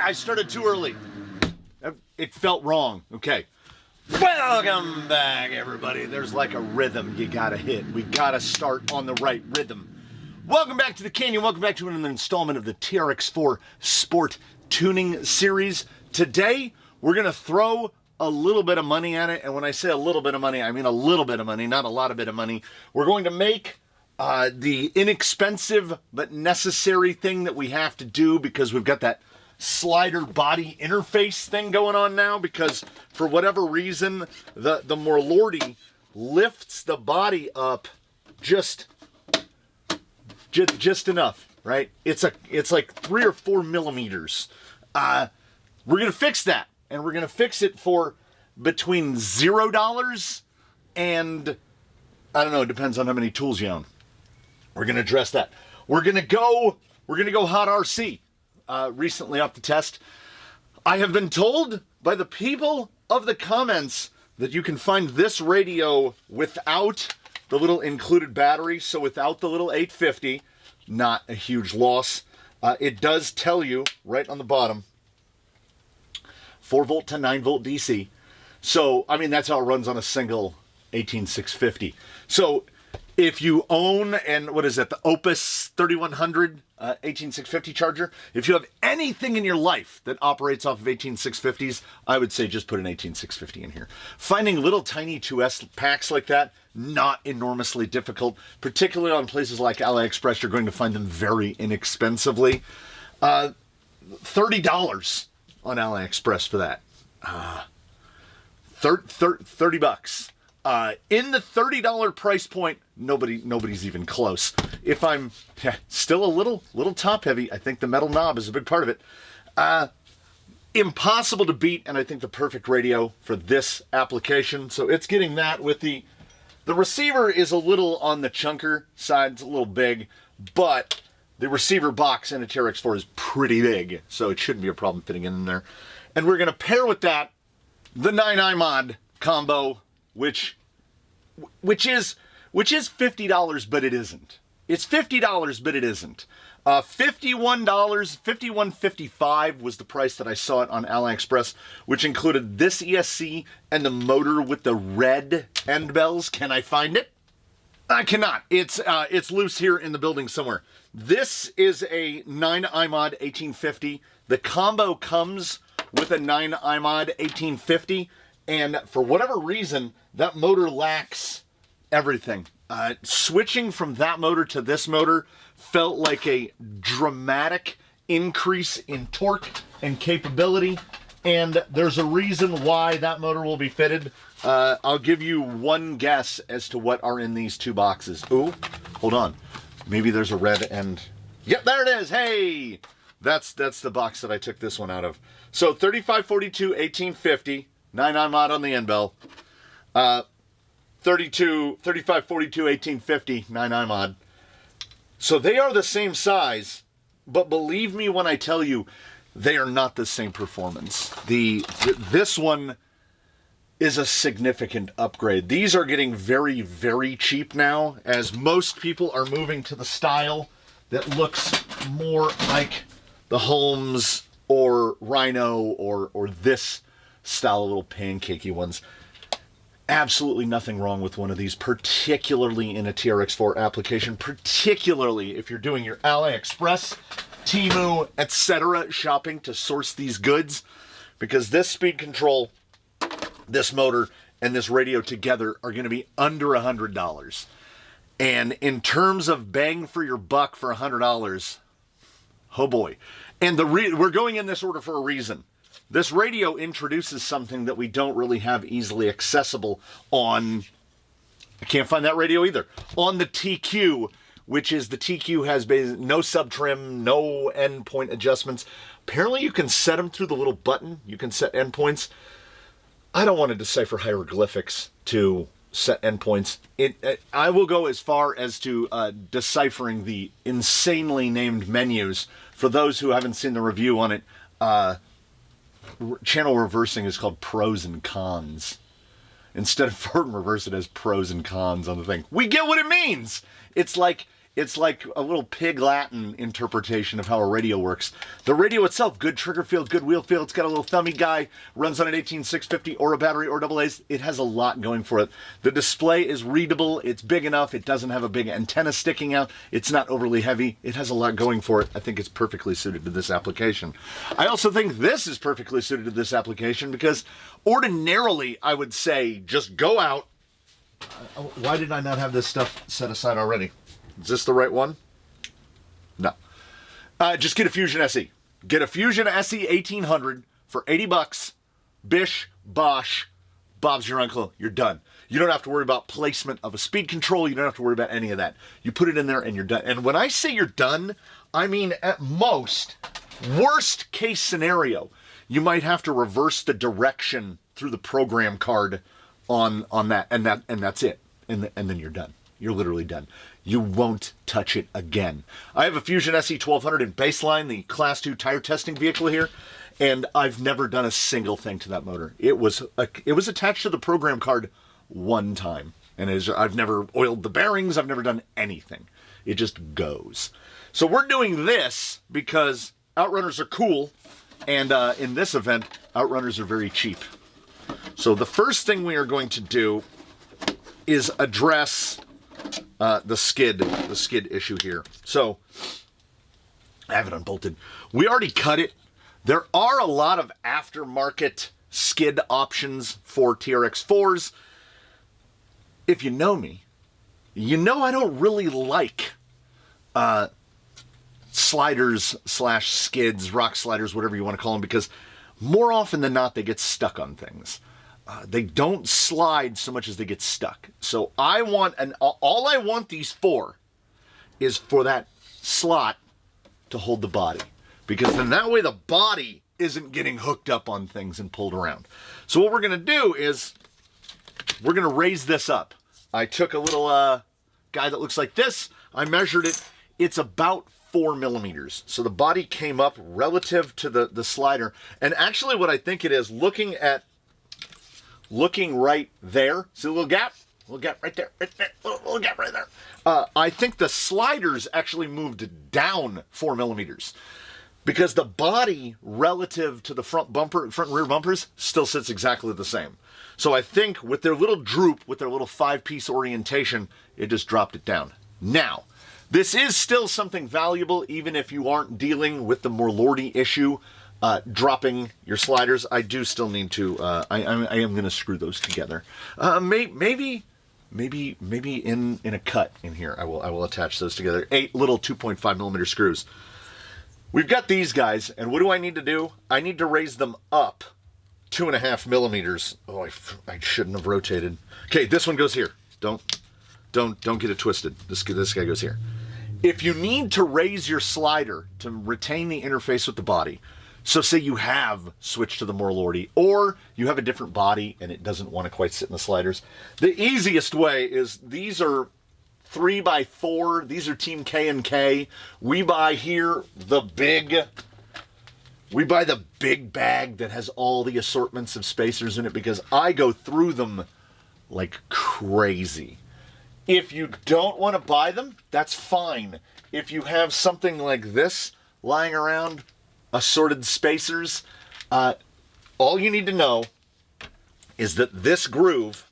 I started too early. It felt wrong. Okay. Welcome back, everybody. There's like a rhythm you gotta hit. We gotta start on the right rhythm. Welcome back to the Canyon. Welcome back to another installment of the TRX-4 Sport tuning series. Today, we're gonna throw a little bit of money at it. And when I say a little bit of money, I mean a little bit of money, not a lot of bit of money. We're going to make the inexpensive but necessary thing that we have to do because we've got that slider body interface thing going on now, because for whatever reason the more Lordy lifts the body up just enough, right? It's like 3 or 4 millimeters. We're gonna fix that, and we're gonna fix it for between $0 and, I don't know, it depends on how many tools you own. We're gonna address that. We're gonna go hot RC. Recently off the test. I have been told by the people of the comments that you can find this radio without the little included battery, so without the little 850, not a huge loss. It does tell you right on the bottom, 4 volt to 9 volt DC. So, I mean, that's how it runs on a single 18650. So, if you own, and what is it, the Opus 3100 18650 charger, if you have anything in your life that operates off of 18650s, I would say just put an 18650 in here. Finding little tiny 2S packs like that, not enormously difficult, particularly on places like AliExpress. You're going to find them very inexpensively. $30 on AliExpress for that. 30 bucks. In the $30 price point, nobody's even close. If I'm still a little top heavy, I think the metal knob is a big part of it. Impossible to beat, and I think the perfect radio for this application. So it's getting that with the receiver is a little on the chunker side. It's a little big, but the receiver box in a TRX-4 is pretty big, so it shouldn't be a problem fitting in there. And we're gonna pair with that the 9iMod combo, which is $50, but it isn't. It's $50, but it isn't. $51.55 was the price that I saw it on AliExpress, which included this ESC and the motor with the red end bells. Can I find it? I cannot. It's loose here in the building somewhere. This is a 9iMod 1850. The combo comes with a 9iMod 1850. And for whatever reason, that motor lacks everything. Switching from that motor to this motor felt like a dramatic increase in torque and capability. And there's a reason why that motor will be fitted. I'll give you one guess as to what are in these two boxes. Ooh, hold on. Maybe there's a red end. Yep, there it is. Hey, that's the box that I took this one out of. So 3542 1850. 9iMod on the end bell, 3542 1850 9iMod. So they are the same size, but believe me when I tell you, they are not the same performance. This one is a significant upgrade. These are getting very, very cheap now, as most people are moving to the style that looks more like the Holmes or Rhino or this style, little pancakey ones. Absolutely nothing wrong with one of these, particularly in a TRX-4 application, particularly if you're doing your AliExpress, Temu, etc. shopping to source these goods, because this speed control, this motor, and this radio together are going to be under $100. And in terms of bang for your buck for $100, oh boy. And we're going in this order for a reason. This radio introduces something that we don't really have easily accessible on, I can't find that radio either, on the TQ, which is the TQ has no sub-trim, no endpoint adjustments. Apparently you can set them through the little button. You can set endpoints. I don't want to decipher hieroglyphics to set endpoints. I will go as far as to deciphering the insanely named menus. For those who haven't seen the review on it, channel reversing is called pros and cons. Instead of forward and reverse, it has pros and cons on the thing. We get what it means. It's like it's like a little pig Latin interpretation of how a radio works. The radio itself, good trigger field, good wheel feel. It's got a little thummy guy, runs on an 18650 or a battery or AA's. It has a lot going for it. The display is readable. It's big enough. It doesn't have a big antenna sticking out. It's not overly heavy. It has a lot going for it. I think it's perfectly suited to this application. I also think this is perfectly suited to this application because ordinarily I would say just go out. Why did I not have this stuff set aside already? Is this the right one? No. Just get a Fusion SE. Get a Fusion SE 1800 for 80 bucks. Bish, bosh, Bob's your uncle. You're done. You don't have to worry about placement of a speed control. You don't have to worry about any of that. You put it in there and you're done. And when I say you're done, I mean at most, worst case scenario, you might have to reverse the direction through the program card on that, and that's it. And then you're done. You're literally done. You won't touch it again. I have a Fusion SE 1200 in baseline, the Class 2 tire testing vehicle here, and I've never done a single thing to that motor. It was attached to the program card one time, and I've never oiled the bearings. I've never done anything. It just goes. So we're doing this because Outrunners are cool, and in this event, Outrunners are very cheap. So the first thing we are going to do is address the skid issue here. So I have it unbolted. We already cut it. There are a lot of aftermarket skid options for TRX-4s. If you know me, you know I don't really like sliders / skids, rock sliders, whatever you want to call them, because more often than not, they get stuck on things. They don't slide so much as they get stuck. So all I want these for is for that slot to hold the body. Because then that way the body isn't getting hooked up on things and pulled around. So what we're going to do is we're going to raise this up. I took a little guy that looks like this. I measured it. It's about 4 millimeters. So the body came up relative to the slider. And actually what I think it is, looking right there, see a little gap? Little gap right there, little gap right there. I think the sliders actually moved down 4 millimeters because the body relative to the front and rear bumpers still sits exactly the same. So I think with their little droop, with their little 5-piece orientation, it just dropped it down. Now, this is still something valuable even if you aren't dealing with the more lordy issue. Dropping your sliders, I do still need to. I am going to screw those together. Maybe in a cut in here, I will attach those together. 8 little 2.5 millimeter screws. We've got these guys, and what do I need to do? I need to raise them up 2.5 millimeters. Oh, I shouldn't have rotated. Okay, this one goes here. Don't get it twisted. This guy goes here. If you need to raise your slider to retain the interface with the body. So say you have switched to the more lordy, or you have a different body and it doesn't want to quite sit in the sliders. The easiest way is these are 3x4. These are Team K&K. We buy here the big bag that has all the assortments of spacers in it because I go through them like crazy. If you don't want to buy them, that's fine. If you have something like this lying around, assorted spacers, all you need to know is that this groove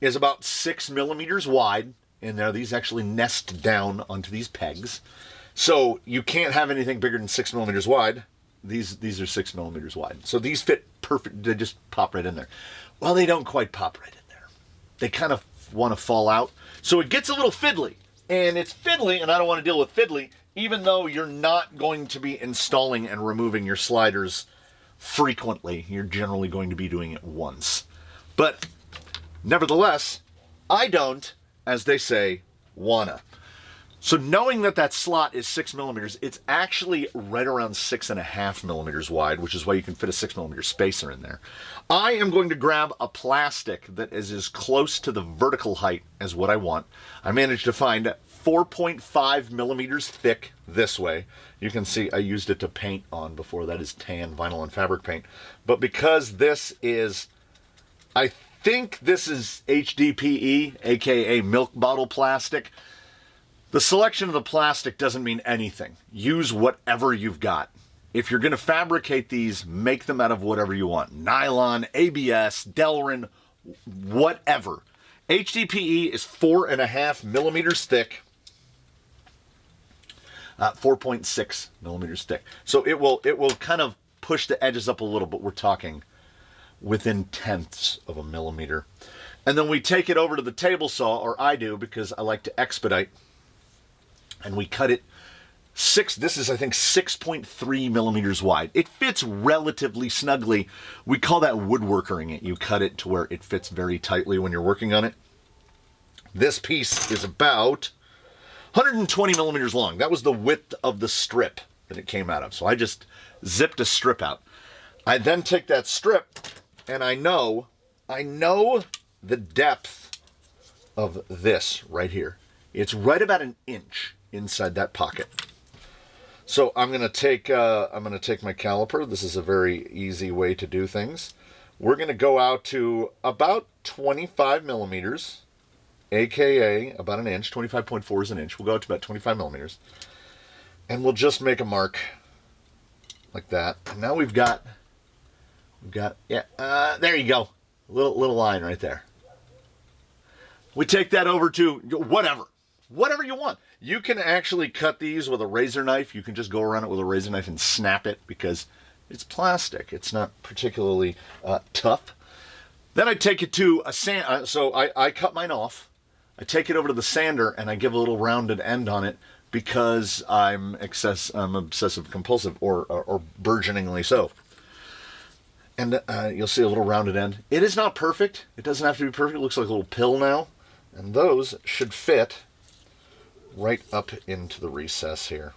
is about 6 millimeters wide, and now these actually nest down onto these pegs. So you can't have anything bigger than 6 millimeters wide. These are 6 millimeters wide. So these fit perfect. They just pop right in there. Well, they don't quite pop right in there. They kind of want to fall out. So it gets a little fiddly. And it's fiddly, and I don't want to deal with fiddly, even though you're not going to be installing and removing your sliders frequently. You're generally going to be doing it once. But nevertheless, I don't, as they say, wanna. So knowing that that slot is 6 millimeters, it's actually right around 6.5 millimeters wide, which is why you can fit a 6 millimeter spacer in there. I am going to grab a plastic that is as close to the vertical height as what I want. I managed to find 4.5 millimeters thick this way. You can see I used it to paint on before. That is tan vinyl and fabric paint. But because this is, I think this is HDPE, aka milk bottle plastic, The selection of the plastic doesn't mean anything. Use whatever you've got. If you're going to fabricate these, make them out of whatever you want. Nylon, ABS, Delrin, whatever. HDPE is 4.5 millimeters thick. 4.6 millimeters thick. So it will kind of push the edges up a little, but we're talking within tenths of a millimeter. And then we take it over to the table saw, or I do because I like to expedite, and we cut it this is I think 6.3 millimeters wide. It fits relatively snugly. We call that woodworkering it. You cut it to where it fits very tightly when you're working on it. This piece is about 120 millimeters long. That was the width of the strip that it came out of. So I just zipped a strip out. I then take that strip and I know the depth of this right here. It's right about an inch inside that pocket. So I'm gonna take my caliper. This is a very easy way to do things. We're gonna go out to about 25 millimeters, aka about an inch. 25.4 is an inch. We'll go out to about 25 millimeters, and we'll just make a mark like that. And now we've got there you go, little line right there. We take that over to whatever you want. You can actually cut these with a razor knife. You can just go around it with a razor knife and snap it because it's plastic. It's not particularly tough. Then I take it to a sand. So I cut mine off. I take it over to the sander and I give a little rounded end on it because I'm obsessive compulsive or burgeoningly so. And you'll see a little rounded end. It is not perfect. It doesn't have to be perfect. It looks like a little pill now. And those should fit right up into the recess here.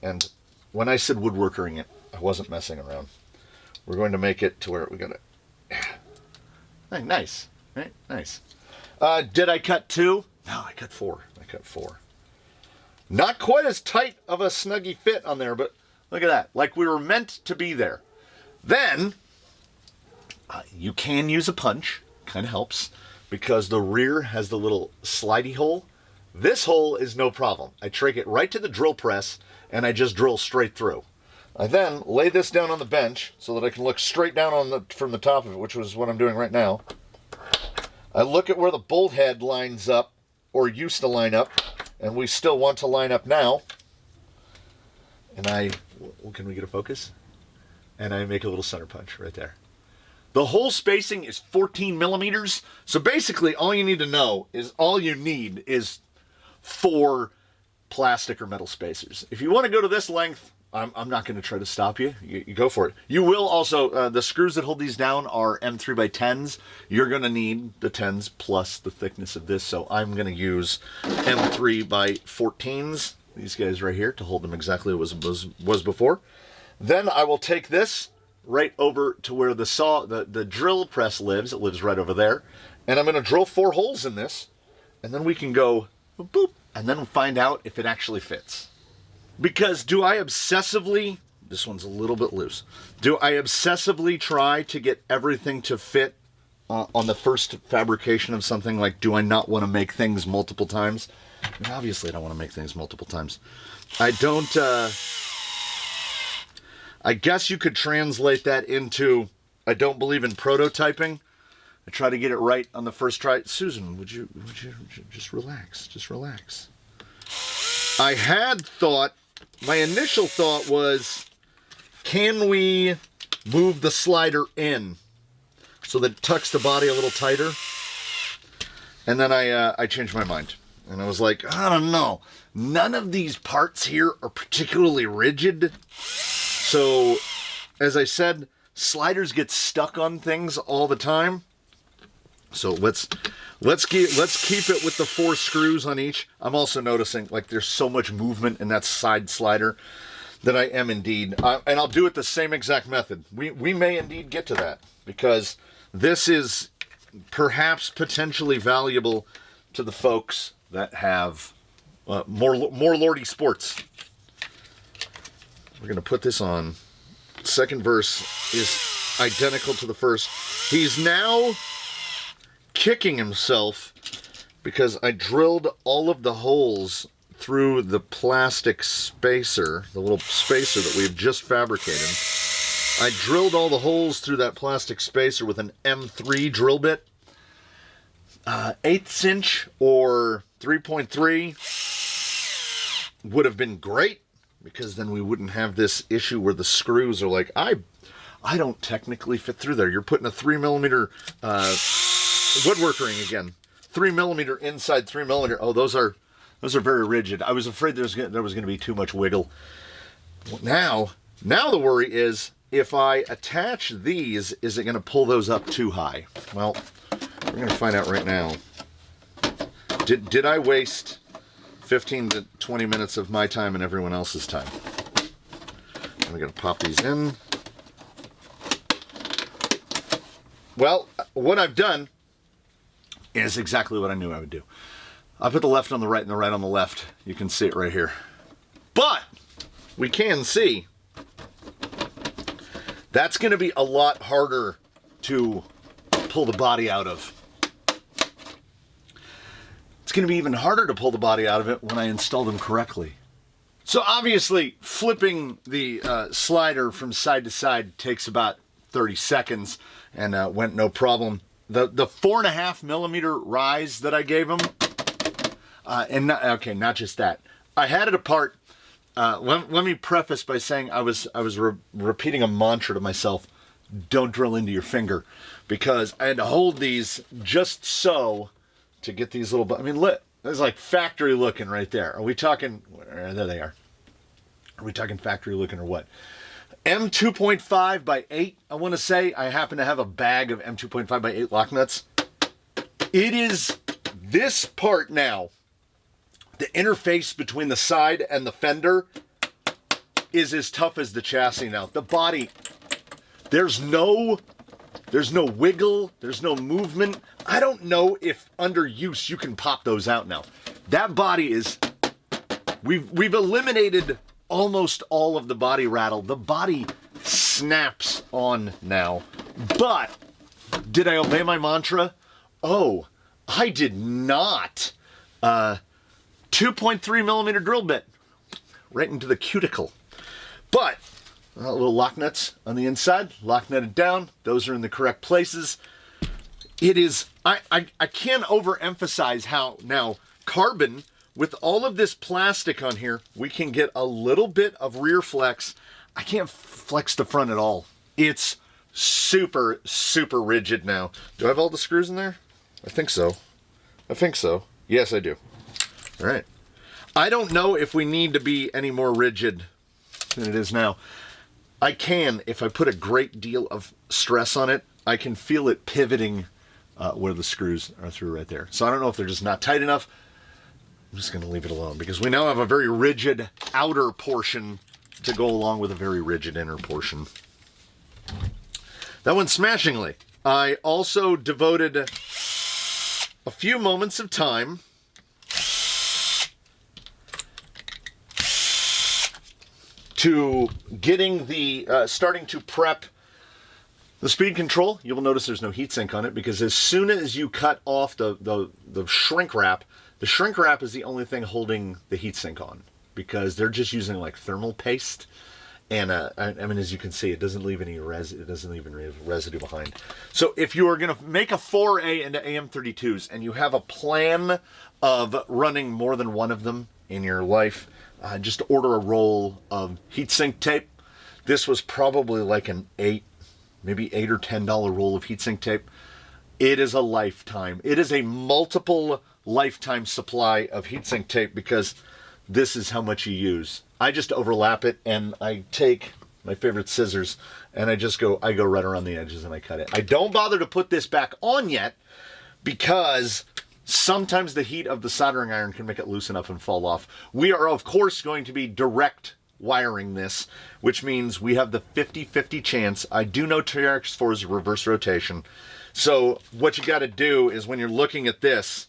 And when I said woodworking it, I wasn't messing around. We're going to make it to where we got it. Hey, nice, right? Nice. Did I cut 2? No, I cut 4. Not quite as tight of a snuggy fit on there, but look at that. Like we were meant to be there. Then you can use a punch. Kind of helps because the rear has the little slidey hole. This hole is no problem. I take it right to the drill press and I just drill straight through. I then lay this down on the bench so that I can look straight down from the top of it, which was what I'm doing right now. I look at where the bolt head lines up, or used to line up, and we still want to line up now. And can we get a focus? And I make a little center punch right there. The hole spacing is 14 millimeters. So basically all you need is 4 plastic or metal spacers. If you want to go to this length, I'm not going to try to stop you. You go for it. You will also, the screws that hold these down are M3x10s. You're going to need the 10s plus the thickness of this. So I'm going to use M3x14s, these guys right here, to hold them exactly as was before. Then I will take this right over to where the drill press lives. It lives right over there. And I'm going to drill 4 holes in this. And then we can go boop, and then we'll find out if it actually fits. Because do I obsessively, this one's a little bit loose, do I obsessively try to get everything to fit on the first fabrication of something? Like, do I not want to make things multiple times? I mean, obviously I don't want to make things multiple times. I don't, I guess you could translate that into, I don't believe in prototyping. I try to get it right on the first try. Susan, would you just relax? Just relax. I had thought, my initial thought was, can we move the slider in so that it tucks the body a little tighter? And then I changed my mind. And I was like, I don't know. None of these parts here are particularly rigid. So, as I said, sliders get stuck on things all the time. So let's keep it with the 4 screws on each. I'm also noticing like there's so much movement in that side slider that I am indeed, and I'll do it the same exact method. We may indeed get to that because this is perhaps potentially valuable to the folks that have more Lordy sports. We're gonna put this on. Second verse is identical to the first. He's now kicking himself because I drilled all of the holes through the plastic spacer, the little spacer that we've just fabricated. I drilled all the holes through that plastic spacer with an M3 drill bit. 1/8 inch or 3.3 would have been great, because then we wouldn't have this issue where the screws are like, I don't technically fit through there. You're putting a 3mm woodwork ring again. 3mm inside 3mm. Oh, those are very rigid. I was afraid there was going to be too much wiggle. Now the worry is, if I attach these, is it going to pull those up too high? Well, we're going to find out right now. Did I waste 15 to 20 minutes of my time and everyone else's time? I'm going to pop these in. Well, what I've done is exactly what I knew I would do. I put the left on the right and the right on the left. You can see it right here. But we can see that's going to be a lot harder to pull the body out of. It's going to be even harder to pull the body out of it when I install them correctly. So obviously, flipping the slider from side to side takes about 30 seconds and went no problem. The 4.5mm rise that I gave him, not just that. I had it apart. Let me preface by saying I was repeating a mantra to myself: don't drill into your finger, because I had to hold these just so to get these little. I mean, look, there's like factory looking right there. Are we talking? There they are. Are we talking factory looking or what? M2.5 by 8, I want to say. I happen to have a bag of M2.5 by 8 lock nuts. It is this part now. The interface between the side and the fender is as tough as the chassis now. The body, there's no wiggle, there's no movement. I don't know if under use you can pop those out now. That body is, we've eliminated almost all of the body rattle. The body snaps on now. But did I obey my mantra? Oh, I did not. 2.3mm drill bit right into the cuticle. But little lock nuts on the inside, lock nutted down. Those are in the correct places. It is, I can't overemphasize how now carbon, with all of this plastic on here, we can get a little bit of rear flex. I can't flex the front at all. It's super, super rigid now. Do I have all the screws in there? I think so. Yes, I do. All right. I don't know if we need to be any more rigid than it is now. I can, if I put a great deal of stress on it, I can feel it pivoting where the screws are through right there. So I don't know if they're just not tight enough. I'm just going to leave it alone, because we now have a very rigid outer portion to go along with a very rigid inner portion. That went smashingly. I also devoted a few moments of time to getting the, starting to prep the speed control. You will notice there's no heatsink on it, because as soon as you cut off the shrink wrap, the shrink wrap is the only thing holding the heatsink on, because they're just using like thermal paste. And I mean, as you can see, it doesn't leave any residue behind. So if you are going to make a foray into AM32s and you have a plan of running more than one of them in your life, just order a roll of heatsink tape. This was probably like an maybe $8 or $10 roll of heatsink tape. It is a lifetime. It is a multiple lifetime supply of heatsink tape, because this is how much you use. I just overlap it, and I take my favorite scissors and I go right around the edges and I cut it. I don't bother to put this back on yet, because sometimes the heat of the soldering iron can make it loosen up and fall off. We are, of course, going to be direct wiring this, which means we have the 50-50 chance. I do know TRX-4 is reverse rotation. So what you got to do is, when you're looking at this,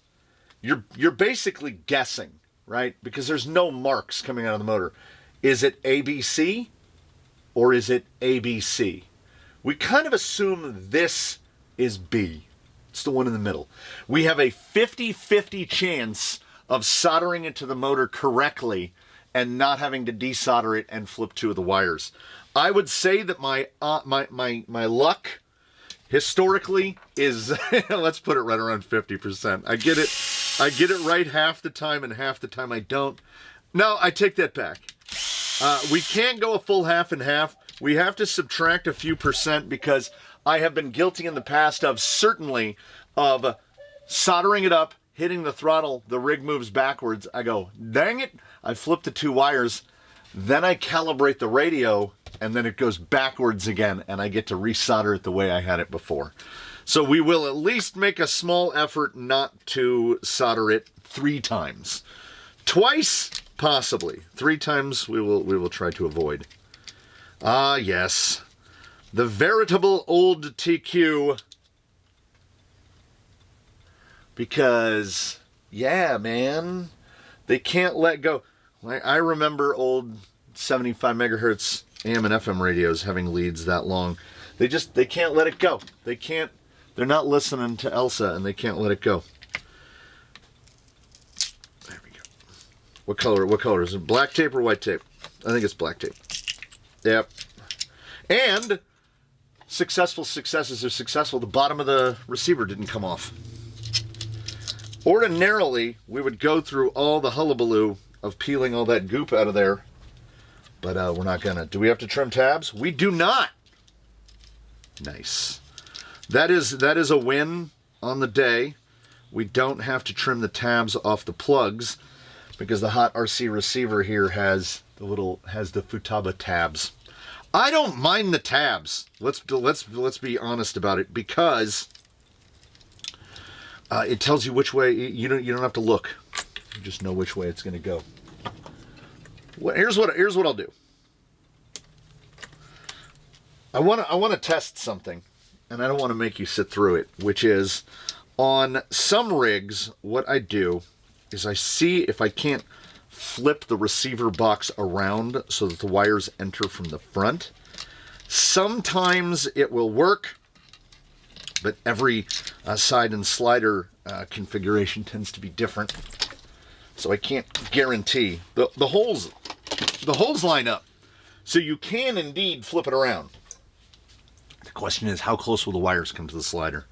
you're basically guessing, right? Because there's no marks coming out of the motor. Is it ABC or is it ABC? We kind of assume this is B. It's the one in the middle. We have a 50-50 chance of soldering it to the motor correctly and not having to desolder it and flip 2 of the wires. I would say that my luck historically is, let's put it right around 50%. I get it right half the time, and half the time I don't. No, I take that back. We can't go a full half and half. We have to subtract a few percent, because I have been guilty in the past of soldering it up, hitting the throttle, the rig moves backwards. I go, dang it, I flipped the 2 wires. Then I calibrate the radio, and then it goes backwards again, and I get to resolder it the way I had it before. So we will at least make a small effort not to solder it 3 times. Twice, possibly. 3 times we will try to avoid. Ah, yes. The veritable old TQ. Because, yeah, man, they can't let go. I remember old 75 megahertz AM and FM radios having leads that long. They can't let it go. They're not listening to Elsa, and they can't let it go. There we go. What color is it? Black tape or white tape? I think it's black tape. Yep. And successful successes are successful. The bottom of the receiver didn't come off. Ordinarily, we would go through all the hullabaloo of peeling all that goop out of there, but we're not gonna. Do we have to trim tabs? We do not. Nice. That is a win on the day. We don't have to trim the tabs off the plugs, because the Hot RC receiver here has the Futaba tabs. I don't mind the tabs. Let's be honest about it, because it tells you which way. You don't have to look. You just know which way it's going to go. Here's what I'll do. I want to test something, and I don't want to make you sit through it, which is, on some rigs, what I do is I see if I can't flip the receiver box around so that the wires enter from the front. Sometimes it will work, but every side and slider configuration tends to be different, so I can't guarantee. The holes line up, so you can indeed flip it around. The question is, how close will the wires come to the slider?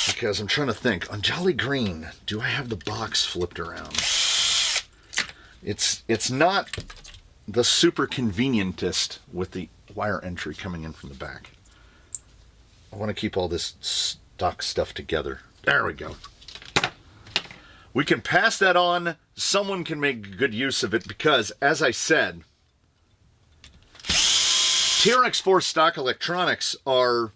Because I'm trying to think, on Jolly Green, do I have the box flipped around? It's not the super convenientest with the wire entry coming in from the back. I want to keep all this stock stuff together. There we go. We can pass that on. Someone can make good use of it, because, as I said, TRX-4 stock electronics are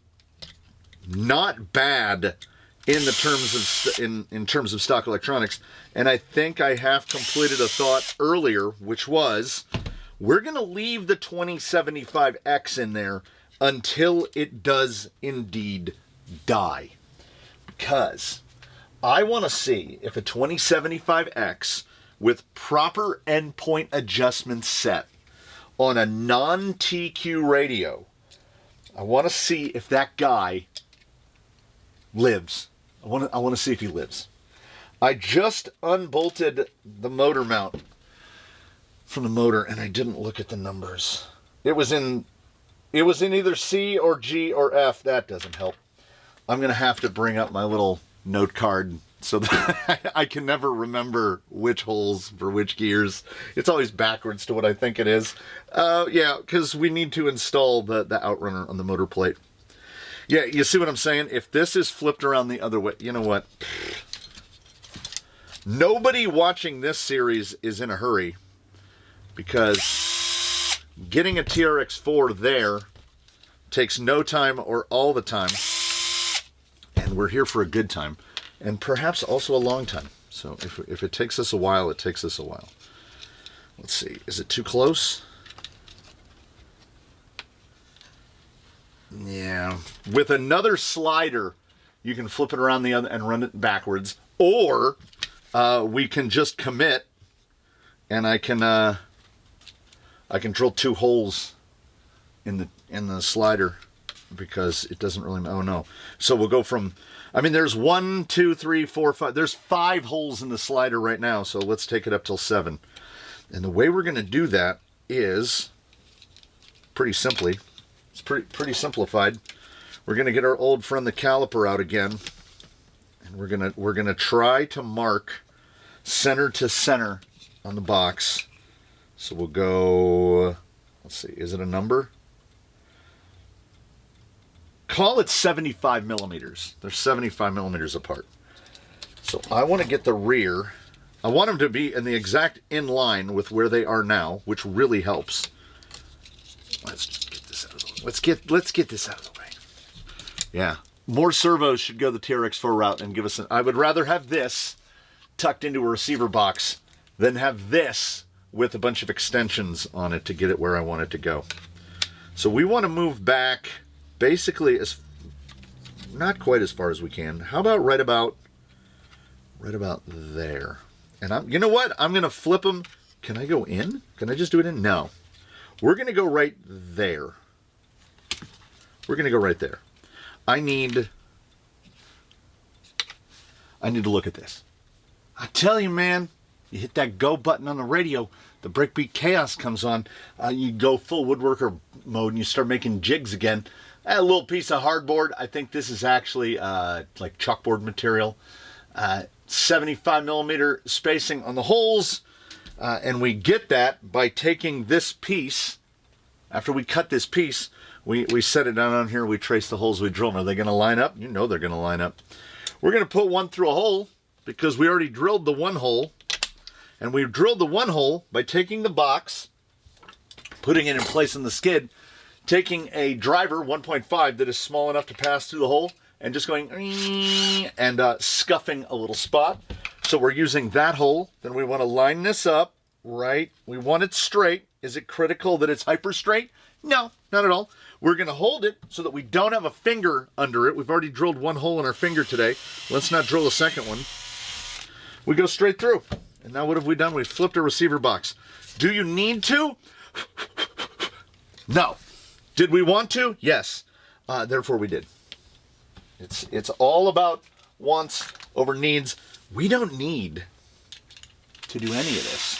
not bad in terms of stock electronics. And I think I have completed a thought earlier, which was, we're going to leave the 2075X in there until it does indeed die. Because I want to see if a 2075X with proper endpoint adjustments set on a non-TQ radio, I want to see if that guy lives. I want to see if he lives. I just unbolted the motor mount from the motor, and I didn't look at the numbers. It was in either C or G or F. That doesn't help. I'm going to have to bring up my little note card so that I can never remember which holes for which gears. It's always backwards to what I think it is. Yeah, because we need to install the outrunner on the motor plate. Yeah, you see what I'm saying? If this is flipped around the other way, you know what? Nobody watching this series is in a hurry, because getting a TRX-4 there takes no time or all the time, and we're here for a good time, and perhaps also a long time. So if it takes us a while, it takes us a while. Let's see, is it too close? Yeah, with another slider, you can flip it around the other and run it backwards, or we can just commit, and I can drill 2 holes in the slider because it doesn't really, oh no. So we'll go from, I mean, there's 1, 2, 3, 4, 5, there's 5 holes in the slider right now, so let's take it up till 7. And the way we're going to do that is pretty simply, it's pretty simplified. We're going to get our old friend the caliper out again, and we're going to try to mark center to center on the box. So we'll go, let's see, is it a number? Call it 75 millimeters. They're 75 millimeters apart. So I want to get the rear. I want them to be in the exact in line with where they are now, which really helps. Let's just get this out of the way. Let's get this out of the way. Yeah. More servos should go the TRX-4 route and give us an, I would rather have this tucked into a receiver box than have this with a bunch of extensions on it to get it where I want it to go. So we want to move back basically as, not quite as far as we can. How about right about there? And you know what? I'm going to flip them. Can I go in? Can I just do it in? No. We're going to go right there. We're going to go right there. I need to look at this. I tell you, man, you hit that go button on the radio, the breakbeat chaos comes on. You go full woodworker mode and you start making jigs again. A little piece of hardboard. I think this is actually like chalkboard material. 75 millimeter spacing on the holes. And we get that by taking this piece. After we cut this piece, we set it down on here. We trace the holes we drill them. Are they going to line up? You know they're going to line up. We're going to put one through a hole because we already drilled the one hole. And we drilled the one hole by taking the box, putting it in place on the skid, taking a driver 1.5 that is small enough to pass through the hole, and just going and scuffing a little spot. So we're using that hole. Then we want to line this up, right? We want it straight. Is it critical that it's hyper straight? No, not at all. We're going to hold it so that we don't have a finger under it. We've already drilled one hole in our finger today. Let's not drill a second one. We go straight through. And now what have we done? We've flipped a receiver box. Do you need to? No. Did we want to? Yes. Therefore we did. It's all about wants over needs. We don't need to do any of this.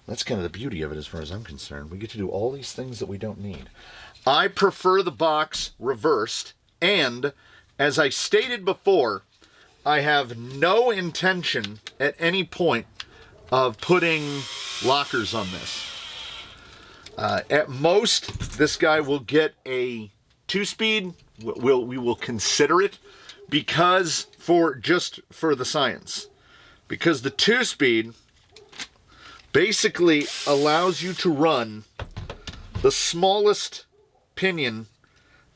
That's kind of the beauty of it as far as I'm concerned. We get to do all these things that we don't need. I prefer the box reversed, and as I stated before, I have no intention at any point of putting lockers on this. At most, this guy will get a 2-speed. We will consider it because for the science. Because the 2-speed basically allows you to run the smallest pinion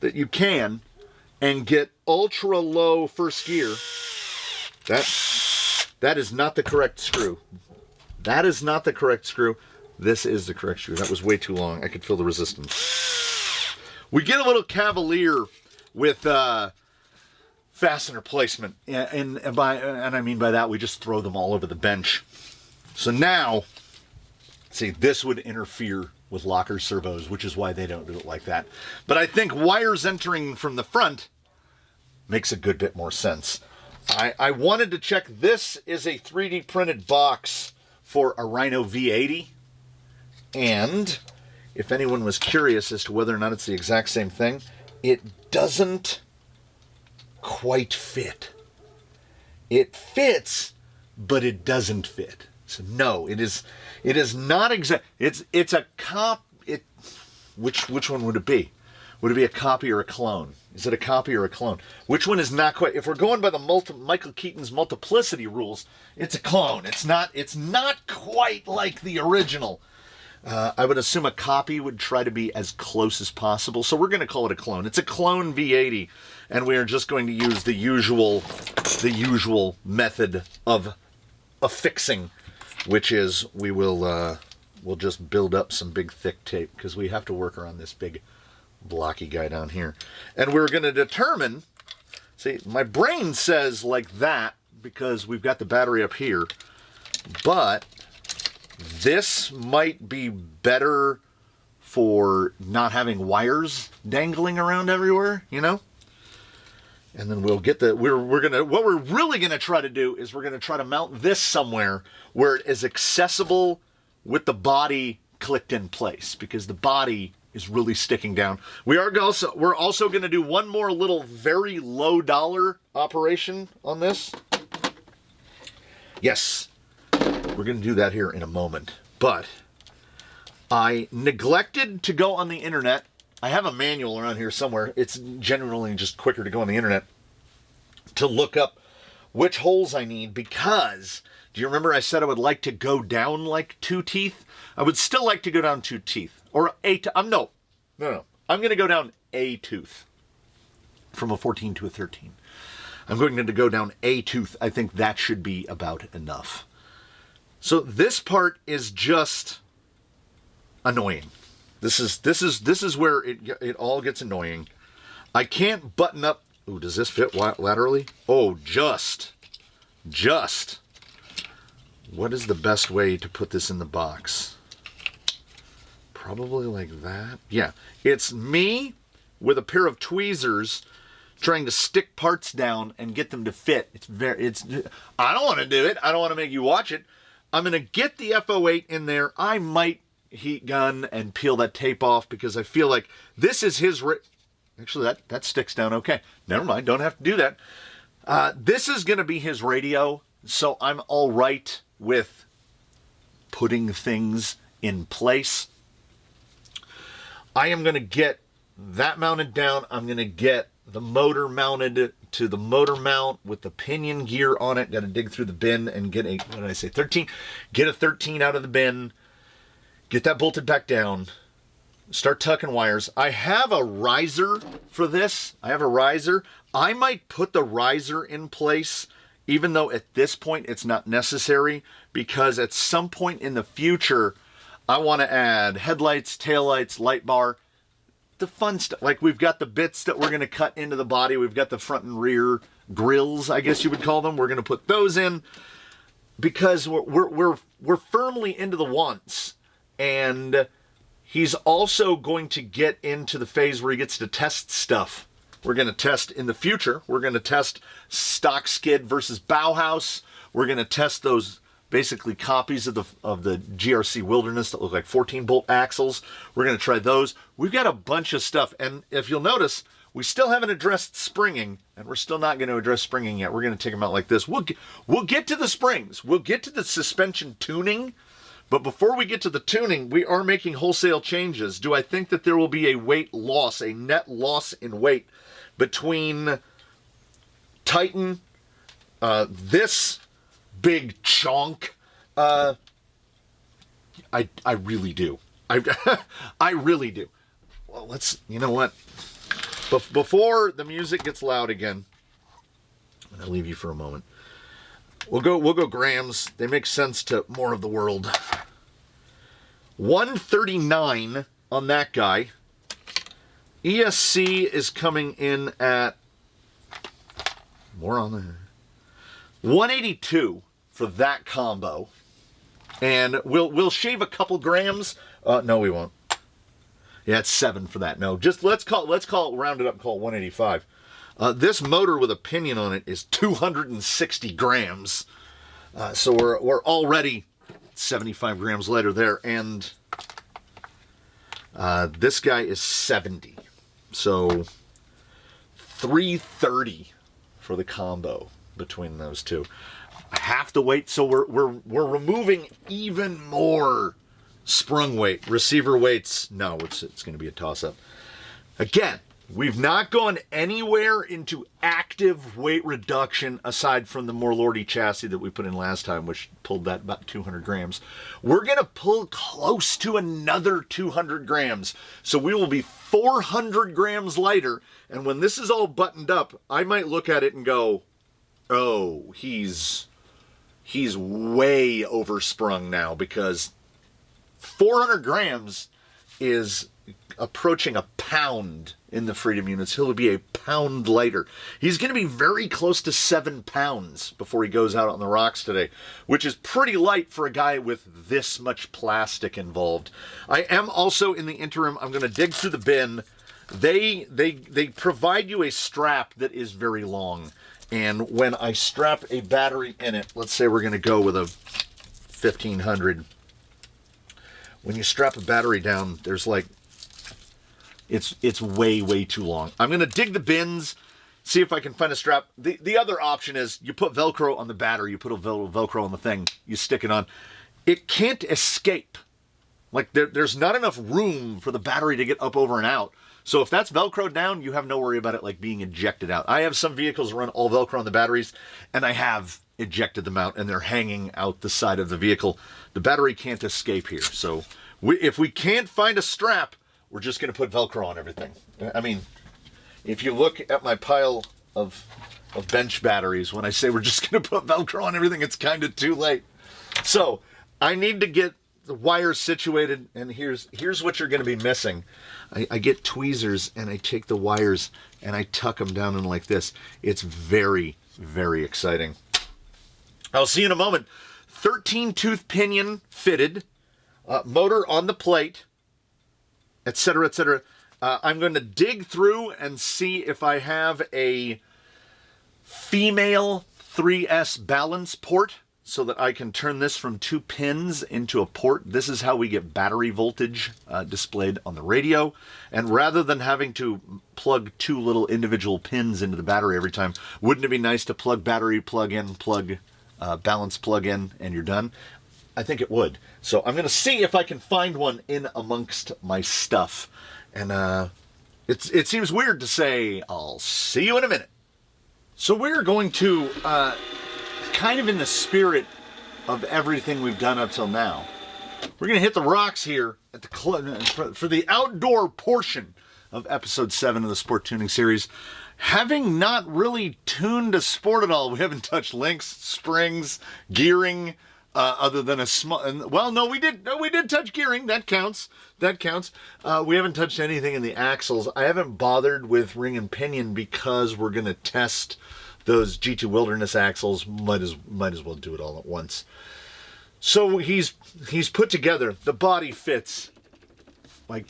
that you can and get ultra low first gear. That is not the correct screw. That is not the correct screw. This is the correct screw. That was way too long. I could feel the resistance. We get a little cavalier with fastener placement. And I mean by that, we just throw them all over the bench. So now, see, this would interfere with locker servos, which is why they don't do it like that. But I think wires entering from the front makes a good bit more sense. I wanted to check. This is a 3D printed box for a Rhino V80. And if anyone was curious as to whether or not it's the exact same thing, it doesn't quite fit. It fits, but it doesn't fit. So no, it is not exact. It's a which one would it be? Would it be a copy or a clone? Is it a copy or a clone? Which one is not quite? If we're going by the Michael Keaton's multiplicity rules, it's a clone. It's not quite like the original. I would assume a copy would try to be as close as possible. So we're going to call it a clone. It's a clone V80, and we are just going to use the usual method of affixing, which is we'll just build up some big thick tape because we have to work around this big blocky guy down here. And we're going to determine, see, my brain says like that because we've got the battery up here, but this might be better for not having wires dangling around everywhere, you know? And then we'll get what we're really gonna try to do is we're gonna try to mount this somewhere where it is accessible with the body clicked in place, because the body is really sticking down. We're also gonna do one more little very low dollar operation on this. Yes, we're gonna do that here in a moment. But I neglected to go on the internet. I have a manual around here somewhere. It's generally just quicker to go on the internet to look up which holes I need, because do you remember I said I would like to go down like 2 teeth? I would still like to go down 2 teeth. Or no. I'm going to go down a tooth from a 14 to a 13. I'm going to go down a tooth. I think that should be about enough. So this part is just annoying. This is where it all gets annoying. I can't button up. Ooh, does this fit laterally? Oh, just. What is the best way to put this in the box? Probably like that. Yeah, it's me with a pair of tweezers trying to stick parts down and get them to fit. I don't want to do it. I don't want to make you watch it. I'm going to get the F08 in there. I might heat gun and peel that tape off, because I feel like this is his... Actually, that sticks down okay. Never mind, don't have to do that. This is going to be his radio, so I'm all right with putting things in place. I am going to get that mounted down. I'm going to get the motor mounted to the motor mount with the pinion gear on it. Got to dig through the bin and get what did I say, 13? Get a 13 out of the bin. Get that bolted back down. Start tucking wires. I have a riser for this. I might put the riser in place, even though at this point it's not necessary, because at some point in the future, I want to add headlights, taillights, light bar, the fun stuff. Like we've got the bits that we're going to cut into the body. We've got the front and rear grills, I guess you would call them. We're going to put those in because we're firmly into the once. And he's also going to get into the phase where he gets to test stuff. We're going to test in the future. We're going to test stock skid versus Bauhaus. We're going to test those basically copies of the GRC Wilderness that look like 14-bolt axles. We're going to try those. We've got a bunch of stuff. And if you'll notice, we still haven't addressed springing, and we're still not going to address springing yet. We're going to take them out like this. We'll get to the springs. We'll get to the suspension tuning. But before we get to the tuning, we are making wholesale changes. Do I think that there will be a weight loss, a net loss in weight between Titan, this big chunk? I really do. I really do. Well, you know what? Before the music gets loud again, I'm going to leave you for a moment. We'll go grams. They make sense to more of the world. 139 on that guy. ESC is coming in at more on there. 182 for that combo. And we'll shave a couple grams. No, we won't. Yeah, it's 7 for that. No, just let's call it round it up and call it 185. This motor with a pinion on it is 260 grams. So we're already 75 grams lighter there. And this guy is 70. So 330 for the combo between those two. Half the weight. So we're removing even more sprung weight. Receiver weights, no, it's going to be a toss-up. Again, we've not gone anywhere into active weight reduction aside from the more lordy chassis that we put in last time, which pulled that about 200 grams. We're going to pull close to another 200 grams. So we will be 400 grams lighter. And when this is all buttoned up, I might look at it and go, oh, he's way oversprung now, because 400 grams is approaching a pound in the Freedom units. He'll be a pound lighter. He's going to be very close to 7 pounds before he goes out on the rocks today, which is pretty light for a guy with this much plastic involved. I am also, in the interim, I'm going to dig through the bin. They provide you a strap that is very long, and when I strap a battery in it, let's say we're going to go with a 1500. When you strap a battery down, there's like, it's way too long. I'm going to dig the bins, see if I can find a strap. The other option is you put Velcro on the battery, you put a Velcro on the thing, you stick it on. It can't escape. Like, there's not enough room for the battery to get up, over, and out. So if that's Velcroed down, you have no worry about it like being ejected out. I have some vehicles run all Velcro on the batteries, and I have ejected them out, and they're hanging out the side of the vehicle. The battery can't escape here. So if we can't find a strap, we're just going to put Velcro on everything. I mean, if you look at my pile of bench batteries, when I say we're just going to put Velcro on everything, it's kind of too late. So I need to get the wires situated, and here's what you're going to be missing. I get tweezers, and I take the wires, and I tuck them down in like this. It's very, very exciting. I'll see you in a moment. 13-tooth pinion fitted, motor on the plate, etc., etc. I'm going to dig through and see if I have a female 3S balance port so that I can turn this from 2 pins into a port. This is how we get battery voltage displayed on the radio. And rather than having to plug 2 little individual pins into the battery every time, wouldn't it be nice to plug battery, plug in, plug balance, plug in, and you're done? I think it would. So I'm going to see if I can find one in amongst my stuff. And it seems weird to say, I'll see you in a minute. So we're going to, kind of in the spirit of everything we've done up till now, we're going to hit the rocks here at the for the outdoor portion of episode 7 of the Sport Tuning series. Having not really tuned a sport at all, we haven't touched links, springs, gearing, other than a small, well, no, we did touch gearing. That counts. We haven't touched anything in the axles. I haven't bothered with ring and pinion because we're going to test those G2 Wilderness axles. Might as well do it all at once. So he's put together. The body fits. Like,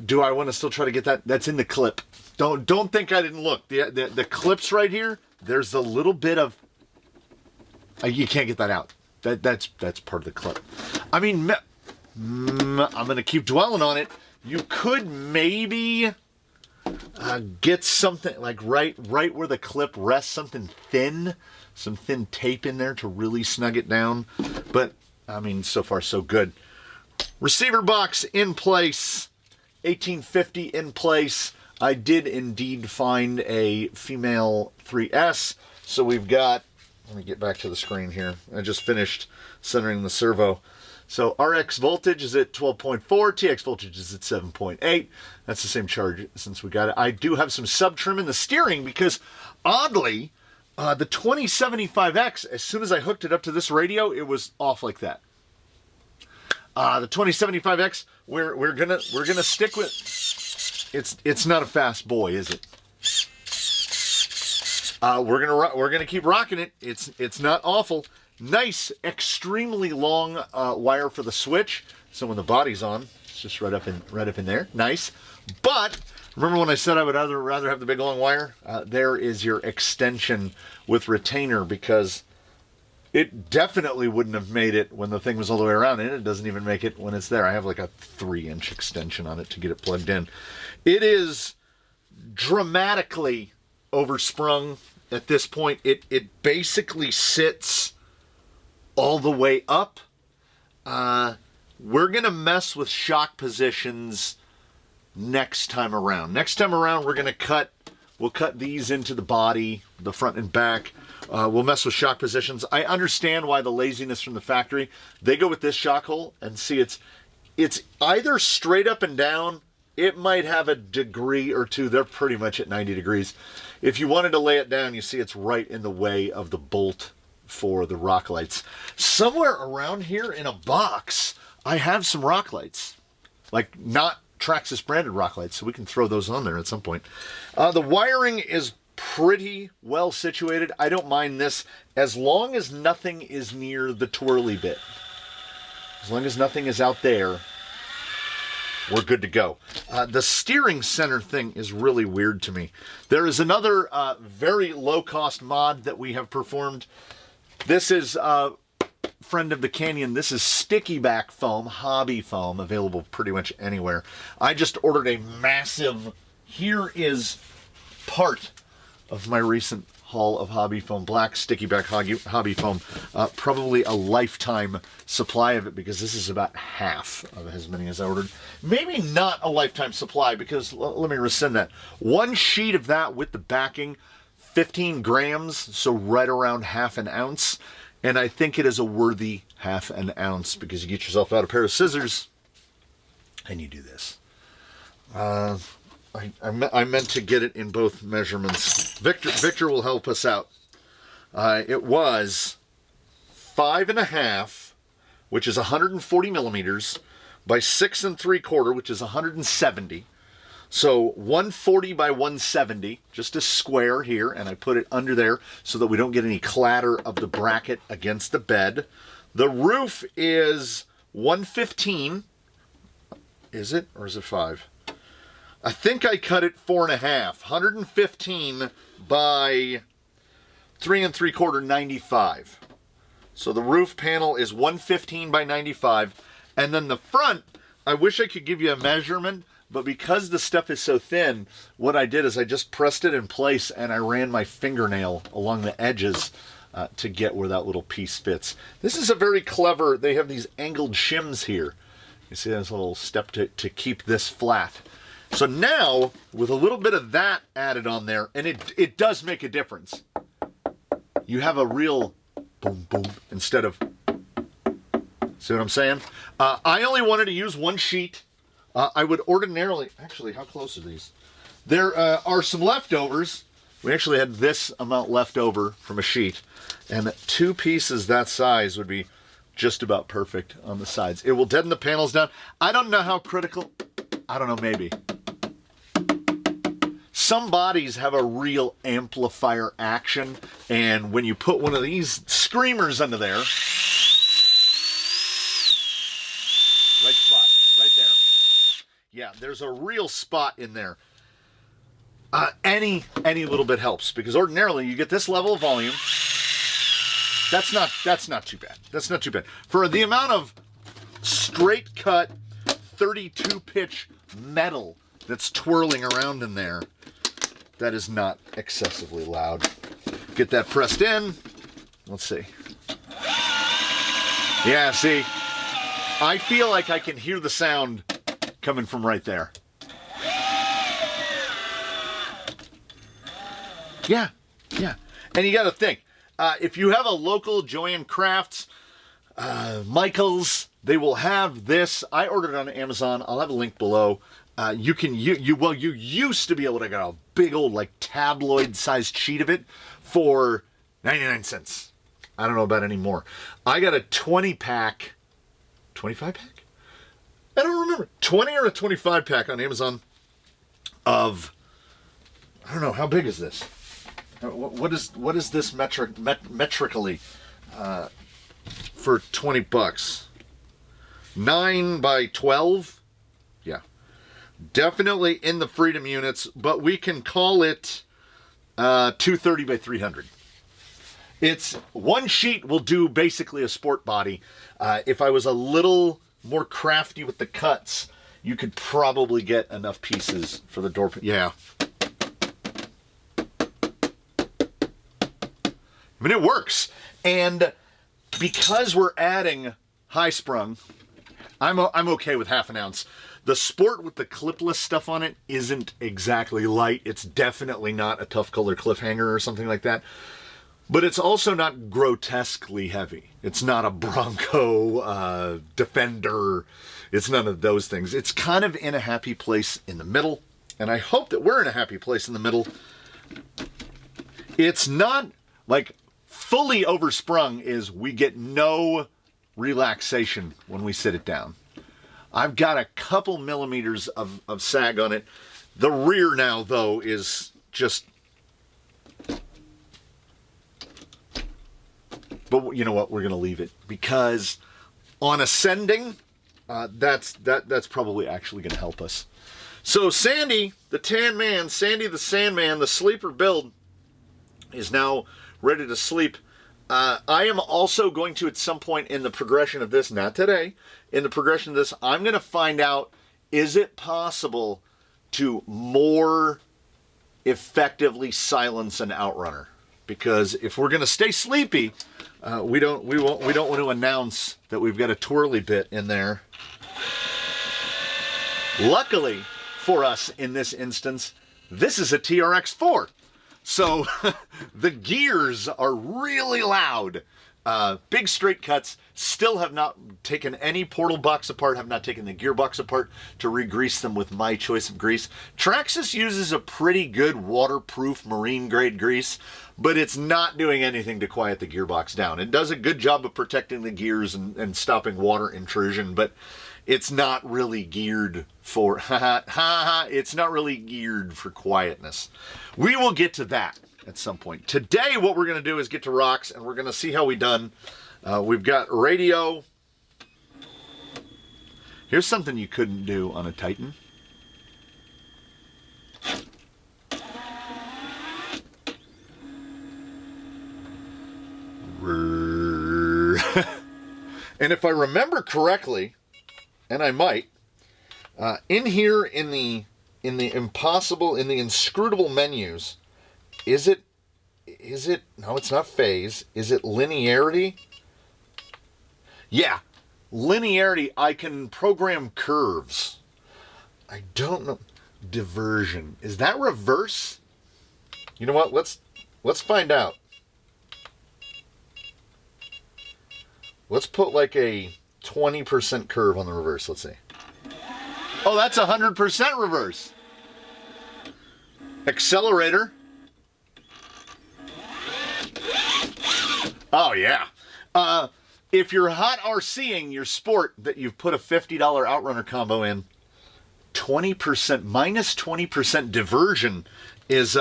do I want to still try to get that? That's in the clip. Don't think I didn't look. The clips right here, there's a little bit of, you can't get that out. That's part of the clip. I mean, I'm going to keep dwelling on it. You could maybe get something like right where the clip rests, something thin, some thin tape in there to really snug it down. But, I mean, so far so good. Receiver box in place. 1850 in place. I did indeed find a female 3S. So we've got, let me get back to the screen here. I just finished centering the servo. So RX voltage is at 12.4, TX voltage is at 7.8. That's the same charge since we got it. I do have some sub trim in the steering because, oddly, the 2075X, as soon as I hooked it up to this radio, it was off like that. The 2075X, we're gonna stick with. It's not a fast boy, is it? We're gonna keep rocking it. It's not awful. Nice, extremely long wire for the switch. So when the body's on, it's just right up in there. Nice. But remember when I said I would rather have the big long wire? There is your extension with retainer, because it definitely wouldn't have made it when the thing was all the way around, and it doesn't even make it when it's there. I have like a 3-inch extension on it to get it plugged in. It is dramatically oversprung at this point. It basically sits all the way up. We're gonna mess with shock positions next time around. Next time around, we'll cut these into the body, the front and back. We'll mess with shock positions. I understand why the laziness from the factory. They go with this shock hole, and see it's either straight up and down. It might have a degree or two. They're pretty much at 90 degrees. If you wanted to lay it down, you see it's right in the way of the bolt for the rock lights. Somewhere around here in a box, I have some rock lights, like not Traxxas branded rock lights, so we can throw those on there at some point. The wiring is pretty well situated. I don't mind this as long as nothing is near the twirly bit. As long as nothing is out there, we're good to go. The steering center thing is really weird to me. There is another very low-cost mod that we have performed. This is friend of the Canyon. This is sticky back foam, hobby foam, available pretty much anywhere. I just ordered a massive, here is part of my recent haul of hobby foam, black sticky back hobby foam. Probably a lifetime supply of it, because this is about half of as many as I ordered. Maybe not a lifetime supply, because let me rescind that. One sheet of that with the backing, 15 grams, so right around half an ounce. And I think it is a worthy half an ounce, because you get yourself out a pair of scissors and you do this. I meant to get it in both measurements. Victor will help us out. It was 5.5, which is 140 millimeters, by 6 3/4, which is 170. So 140 by 170, just a square here, and I put it under there so that we don't get any clatter of the bracket against the bed. The roof is 115. Is it, or is it 5? I think I cut it 4.5. 115 by 3 3/4, 95. So the roof panel is 115 by 95. And then the front, I wish I could give you a measurement, but because the stuff is so thin, what I did is I just pressed it in place and I ran my fingernail along the edges to get where that little piece fits. This is a very clever, they have these angled shims here. You see there's a little step to keep this flat. So now, with a little bit of that added on there, and it does make a difference. You have a real boom, boom, instead of, see what I'm saying? I only wanted to use one sheet. I would ordinarily, actually, how close are these? There are some leftovers. We actually had this amount left over from a sheet, and 2 pieces that size would be just about perfect on the sides. It will deaden the panels down. I don't know how critical, I don't know, maybe. Some bodies have a real amplifier action, and when you put one of these screamers under there, right spot, right there. Yeah, there's a real spot in there. Any little bit helps, because ordinarily you get this level of volume. That's not too bad. That's not too bad. For the amount of straight cut 32 pitch metal that's twirling around in there, that is not excessively loud. Get that pressed in. Let's see. Yeah, see, I feel like I can hear the sound coming from right there. Yeah. And you got to think, if you have a local Joanne Crafts, Michaels, they will have this. I ordered it on Amazon. I'll have a link below. You used to be able to get a big old like tabloid sized sheet of it for 99 cents. I don't know about anymore. I got a 20-pack, 25-pack? I don't remember. 20 or a 25-pack on Amazon of, I don't know, how big is this? What is this metrically for 20 bucks? 9 by 12? Yeah. Definitely in the Freedom units, but we can call it 230 by 300. It's one sheet will do basically a sport body. If I was a little more crafty with the cuts, you could probably get enough pieces for the door. Yeah. I mean, it works. And because we're adding high sprung, I'm okay with half an ounce. The Sport with the clipless stuff on it isn't exactly light. It's definitely not a Tough Color Cliffhanger or something like that. But it's also not grotesquely heavy. It's not a Bronco Defender. It's none of those things. It's kind of in a happy place in the middle. And I hope that we're in a happy place in the middle. It's not like fully oversprung is we get no relaxation when we sit it down. I've got a couple millimeters of sag on it. The rear now, though, is just... But you know what? We're going to leave it. Because on ascending, that's probably actually going to help us. So Sandy, the Tan Man, Sandy the Sandman, the sleeper build, is now ready to sleep. I am also going to, at some point in the progression of this, not today, in the progression of this, I'm going to find out, is it possible to more effectively silence an outrunner? Because if we're going to stay sleepy, we don't want to announce that we've got a twirly bit in there. Luckily for us in this instance, this is a TRX-4. So the gears are really loud. Big straight cuts, still have not taken any portal box apart, have not taken the gearbox apart to re-grease them with my choice of grease. Traxxas uses a pretty good waterproof marine grade grease, but it's not doing anything to quiet the gearbox down. It does a good job of protecting the gears and stopping water intrusion, but it's not really geared for, it's not really geared for quietness. We will get to that at some point. Today, what we're going to do is get to rocks, and we're going to see how we done. We've got radio. Here's something you couldn't do on a Titan. And if I remember correctly, and I might, in here in the inscrutable menus, is it, no, it's not phase. Is it linearity? Yeah, linearity. I can program curves. I don't know. Diversion. Is that reverse? You know what? Let's find out. Let's put like a 20% curve on the reverse. Let's see. Oh, that's 100% reverse. Accelerator. Oh, yeah. If you're hot RCing your sport that you've put a $50 outrunner combo in, 20%, minus 20% diversion is,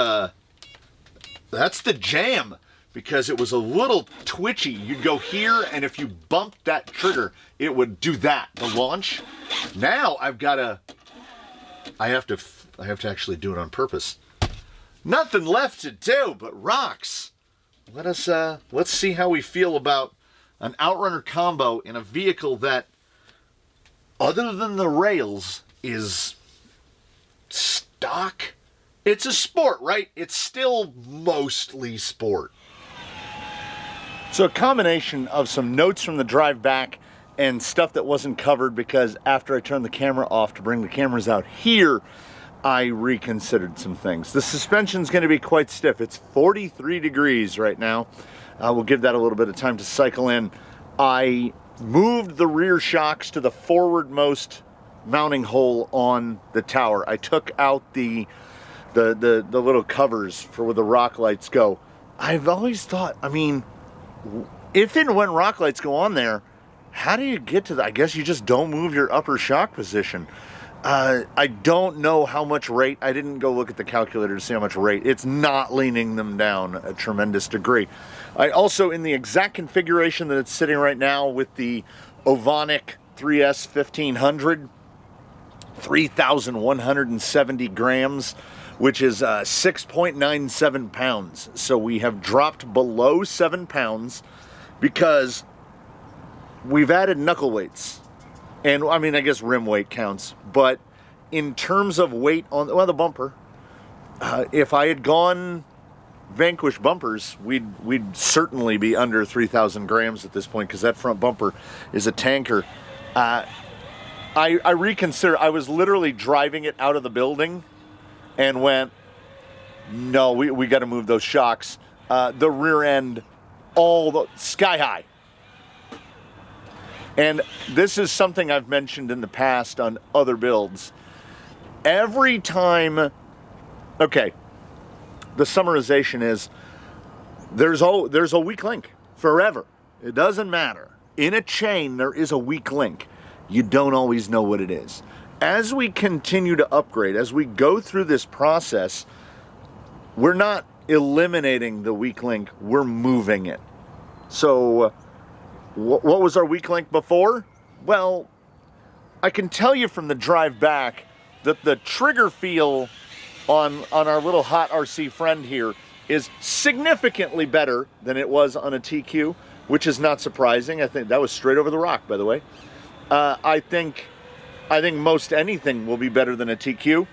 that's the jam. Because it was a little twitchy. You'd go here, and if you bumped that trigger, it would do that, the launch. Now I have to actually do it on purpose. Nothing left to do but rocks. Let's see how we feel about an outrunner combo in a vehicle that, other than the rails, is stock. It's a sport, right? It's still mostly sport. So a combination of some notes from the drive back and stuff that wasn't covered, because after I turned the camera off to bring the cameras out here, I reconsidered some things. The suspension's going to be quite stiff. It's 43 degrees right now. We'll give that a little bit of time to cycle in. I moved the rear shocks to the forwardmost mounting hole on the tower. I took out the little covers for where the rock lights go. I've always thought, I mean, if and when rock lights go on there, how do you get to that? I guess you just don't move your upper shock position. I don't know how much rate. I didn't go look at the calculator to see how much rate. It's not leaning them down a tremendous degree. I also, in the exact configuration that it's sitting right now with the Ovonic 3S 1500, 3,170 grams, which is 6.97 pounds. So we have dropped below 7 pounds because we've added knuckle weights. And I mean, I guess rim weight counts. But in terms of weight on the bumper, if I had gone Vanquish bumpers, we'd certainly be under 3,000 grams at this point, because that front bumper is a tanker. I reconsider. I was literally driving it out of the building and went, no, we got to move those shocks. The rear end, all the sky high. And this is something I've mentioned in the past on other builds. Every time, okay, the summarization is there's a weak link forever. It doesn't matter. in a chain, there is a weak link. You don't always know what it is. As we continue to upgrade, as we go through this process, we're not eliminating the weak link, we're moving it. So what was our weak link before? Well, I can tell you from the drive back that the trigger feel on our little hot RC friend here is significantly better than it was on a TQ, which is not surprising. I think that was straight over the rock, by the way. I think most anything will be better than a TQ.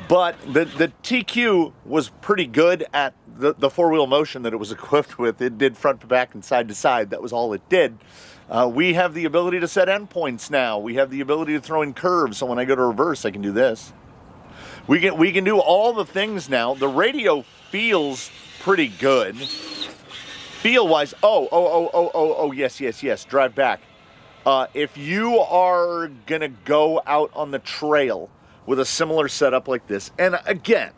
But the TQ was pretty good at the four-wheel motion that it was equipped with. It did front to back and side to side. That was all it did. We have the ability to set endpoints now. We have the ability to throw in curves, so when I go to reverse, I can do this. We can do all the things now. The radio feels pretty good. Feel-wise, yes, drive back. If you are gonna go out on the trail with a similar setup like this, and again,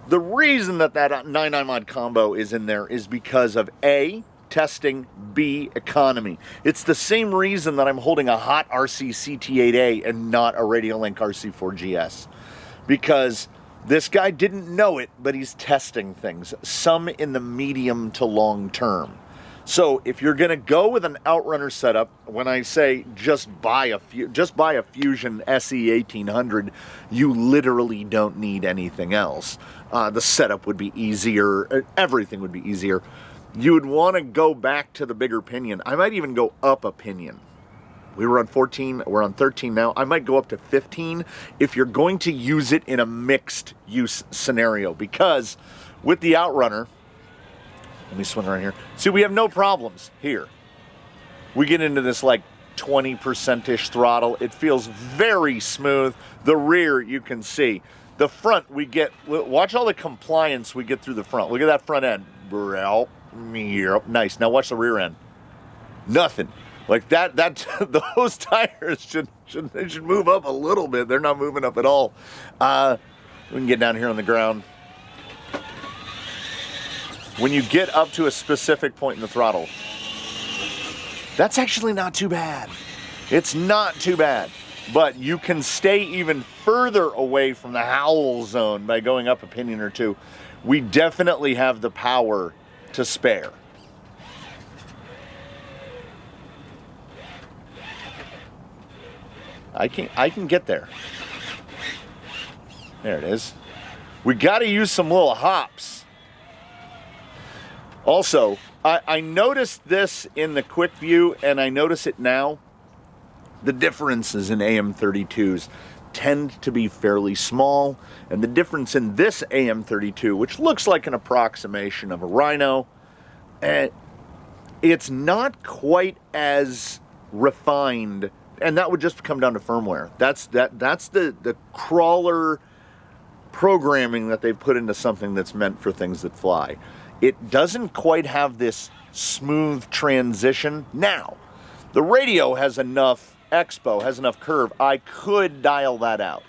the reason that 99 mod combo is in there is because of A, testing, B, economy. It's the same reason that I'm holding a hot RC CT-8A and not a Radiolink RC4 GS. Because this guy didn't know it, but he's testing things, some in the medium to long term. So if you're gonna go with an outrunner setup, when I say just buy a Fusion SE 1800, you literally don't need anything else. The setup would be easier, everything would be easier. You would wanna go back to the bigger pinion. I might even go up a pinion. We were on 14, we're on 13 now. I might go up to 15 if you're going to use it in a mixed use scenario, because with the outrunner, let me swing around here. See, we have no problems here. We get into this like 20%-ish throttle. It feels very smooth. The rear, you can see. The front, we get, watch all the compliance we get through the front. Look at that front end. Nice. Now watch the rear end. Nothing. Like that those tires should move up a little bit. They're not moving up at all. We can get down here on the ground. When you get up to a specific point in the throttle, that's actually not too bad. It's not too bad. But you can stay even further away from the howl zone by going up a pinion or two. We definitely have the power to spare. I can get there. There it is. We got to use some little hops. Also, I noticed this in the quick view, and I notice it now. The differences in AM32s tend to be fairly small, and the difference in this AM32, which looks like an approximation of a Rhino, it's not quite as refined, and that would just come down to firmware. That's the crawler programming that they've put into something that's meant for things that fly. It doesn't quite have this smooth transition. Now, the radio has enough expo, has enough curve. I could dial that out.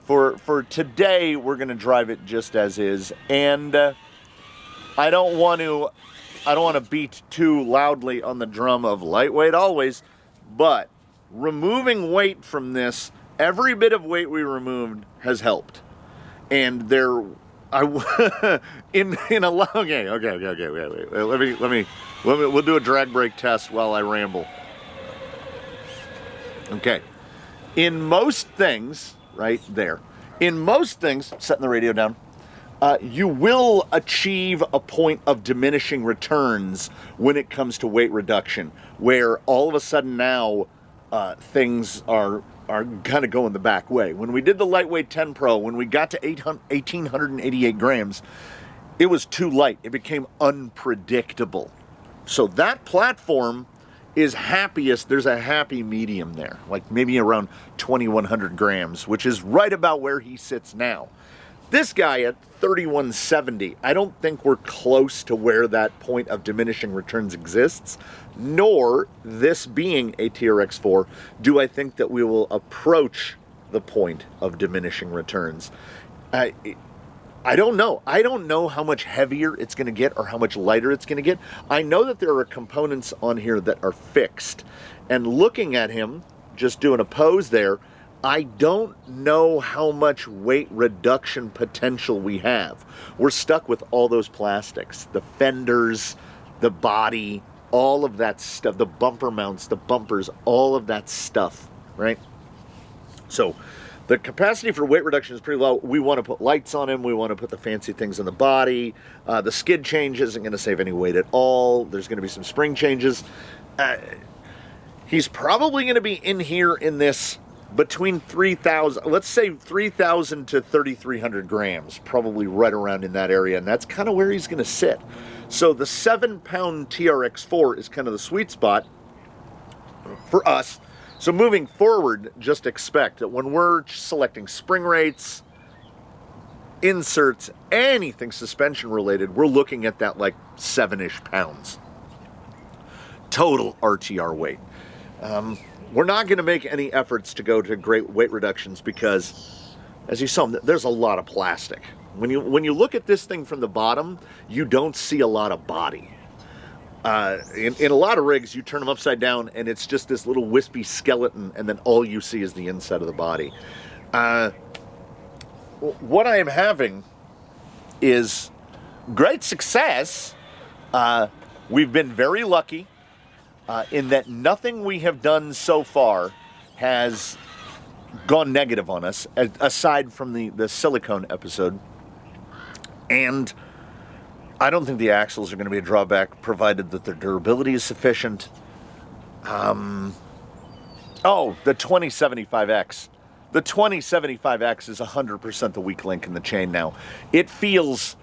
For today, we're going to drive it just as is, and I don't want to beat too loudly on the drum of lightweight always, but removing weight from this, every bit of weight we removed has helped. And we'll do a drag brake test while I ramble. Okay. In most things, right there, in most things, setting the radio down, you will achieve a point of diminishing returns when it comes to weight reduction, where all of a sudden now things are kind of going the back way. When we did the lightweight 10 Pro, when we got to 1,888 grams, it was too light. It became unpredictable. So that platform is happiest. There's a happy medium there, like maybe around 2,100 grams, which is right about where he sits now. This guy at 3,170, I don't think we're close to where that point of diminishing returns exists, nor, this being a TRX-4, do I think that we will approach the point of diminishing returns. I don't know. I don't know how much heavier it's going to get or how much lighter it's going to get. I know that there are components on here that are fixed. And looking at him, just doing a pose there, I don't know how much weight reduction potential we have. We're stuck with all those plastics, the fenders, the body, all of that stuff, the bumper mounts, the bumpers, all of that stuff, right? So the capacity for weight reduction is pretty low. We want to put lights on him. We want to put the fancy things on the body. The skid change isn't going to save any weight at all. There's going to be some spring changes. He's probably going to be in here in this between 3,000, let's say 3,000 to 3,300 grams, probably right around in that area. And that's kind of where he's going to sit. So the 7-pound TRX-4 is kind of the sweet spot for us. So moving forward, just expect that when we're selecting spring rates, inserts, anything suspension related, we're looking at that like 7-ish pounds total RTR weight. We're not going to make any efforts to go to great weight reductions because, as you saw, there's a lot of plastic. When you look at this thing from the bottom, you don't see a lot of body. In a lot of rigs, you turn them upside down and it's just this little wispy skeleton, and then all you see is the inside of the body. What I am having is great success. We've been very lucky in that nothing we have done so far has gone negative on us, aside from the silicone episode. And I don't think the axles are going to be a drawback, provided that their durability is sufficient. The 2075X. The 2075X is 100% the weak link in the chain now. It feels,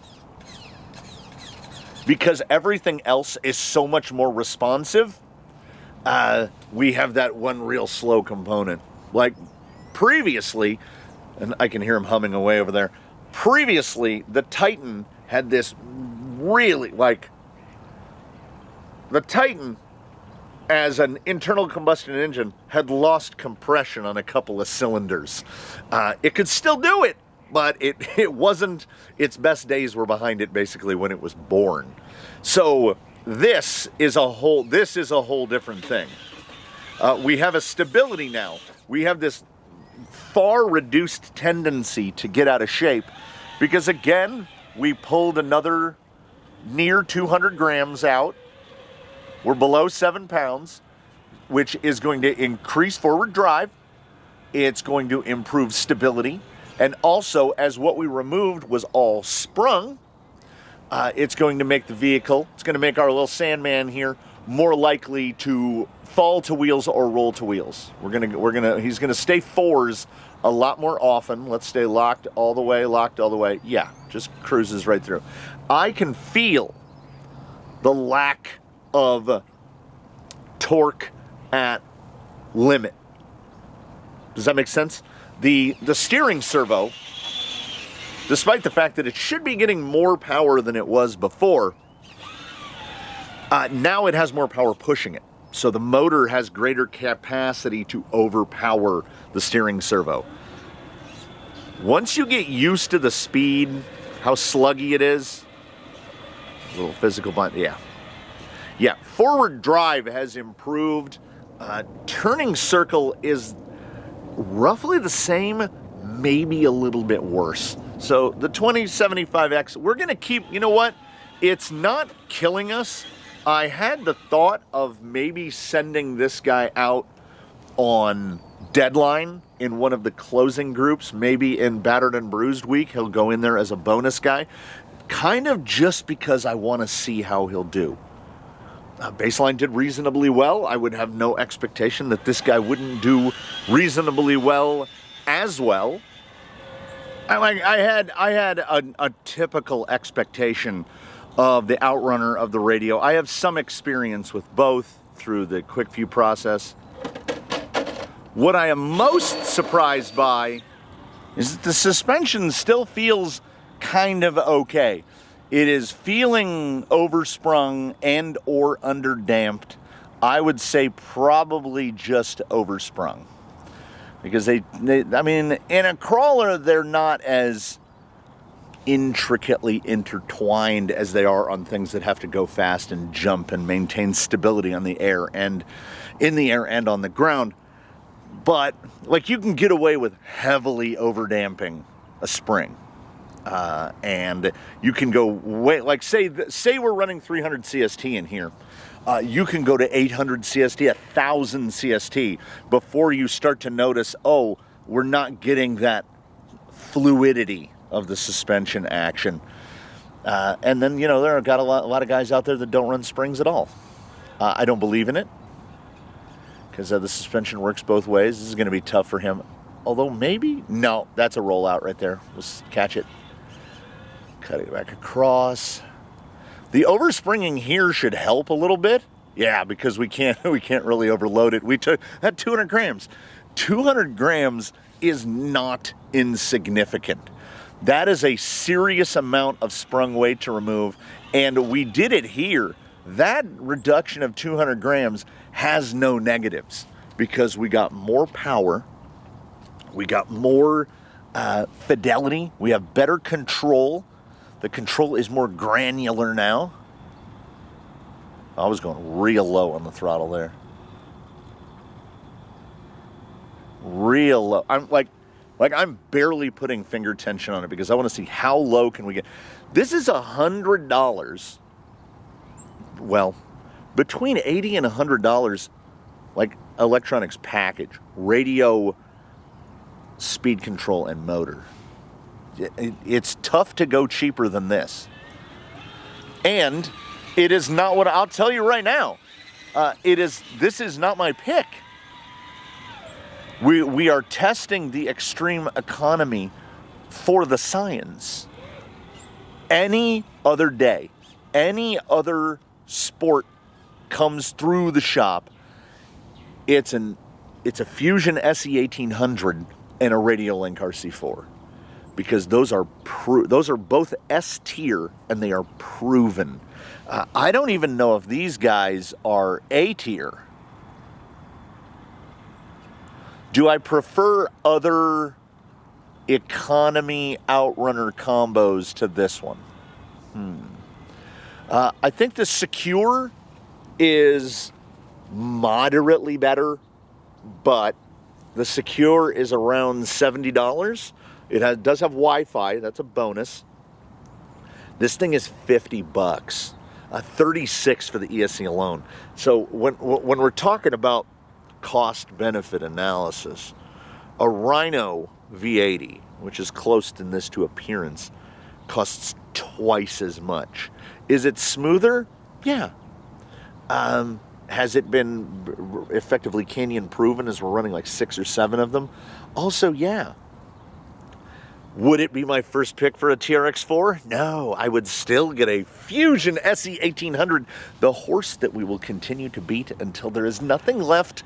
because everything else is so much more responsive, we have that one real slow component. Like previously, and I can hear him humming away over there, previously the Titan had this really, like, the Titan as an internal combustion engine had lost compression on a couple of cylinders. It could still do it, but it wasn't, its best days were behind it basically when it was born. So this is a whole different thing. We have a stability now. We have this far reduced tendency to get out of shape because, again, we pulled another near 200 grams out. We're below 7 pounds, which is going to increase forward drive. It's going to improve stability. And also, as what we removed was all sprung, it's going to make the vehicle, it's going to make our little Sandman here more likely to fall to wheels or roll to wheels. He's gonna stay fours a lot more often. Let's stay locked all the way. Yeah, just cruises right through. I can feel the lack of torque at limit. Does that make sense? The steering servo, despite the fact that it should be getting more power than it was before, now it has more power pushing it. So the motor has greater capacity to overpower the steering servo. Once you get used to the speed, how sluggy it is, a little physical button, yeah. Forward drive has improved. Turning circle is roughly the same, maybe a little bit worse. So the 2075X, we're gonna keep, you know what? It's not killing us. I had the thought of maybe sending this guy out on deadline in one of the closing groups, maybe in Battered and Bruised week. He'll go in there as a bonus guy, kind of just because I want to see how he'll do. Baseline did reasonably well. I would have no expectation that this guy wouldn't do reasonably well as well. I had a typical expectation of the outrunner of the radio. I have some experience with both through the quick view process. What I am most surprised by is that the suspension still feels kind of okay. It is feeling oversprung and or underdamped. I would say probably just oversprung. Because I mean, in a crawler, they're not as intricately intertwined as they are on things that have to go fast and jump and maintain stability on the air and in the air and on the ground. But like, you can get away with heavily over damping a spring, and you can go way, like say we're running 300 CST in here. You can go to 800 CST, 1000 CST before you start to notice, oh, we're not getting that fluidity of the suspension action. And then, you know, there are got a lot of guys out there that don't run springs at all. I don't believe in it, because the suspension works both ways. This is going to be tough for him. Although maybe, no, that's a rollout right there. We'll catch it. Cut it back across. The overspringing here should help a little bit. Yeah, because we can't really overload it. We took that 200 grams. 200 grams is not insignificant. That is a serious amount of sprung weight to remove, and we did it here. That reduction of 200 grams has no negatives, because we got more power, we got more fidelity, we have better control. The control is more granular now. I was going real low on the throttle there. Real low. I'm like I'm barely putting finger tension on it, because I want to see how low can we get. This is $100. Well, between $80 and $100, like electronics package, radio, speed control, and motor. It's tough to go cheaper than this. And it is not what, I'll tell you right now, this is not my pick. We are testing the extreme economy for the science. Any other day, any other sport comes through the shop, it's a Fusion SE 1800 and a Radiolink RC4, because those are both S tier and they are proven. I don't even know if these guys are A tier. Do I prefer other economy outrunner combos to this one? I think the Secure is moderately better, but the Secure is around $70. It does have Wi-Fi, that's a bonus. This thing is $50, 36 for the ESC alone. So when we're talking about cost-benefit analysis, a Rhino V80, which is close in this to appearance, costs twice as much. Is it smoother? Yeah. Has it been effectively canyon proven, as we're running like 6 or 7 of them? Also, yeah. Would it be my first pick for a TRX-4? No, I would still get a Fusion SE 1800, the horse that we will continue to beat until there is nothing left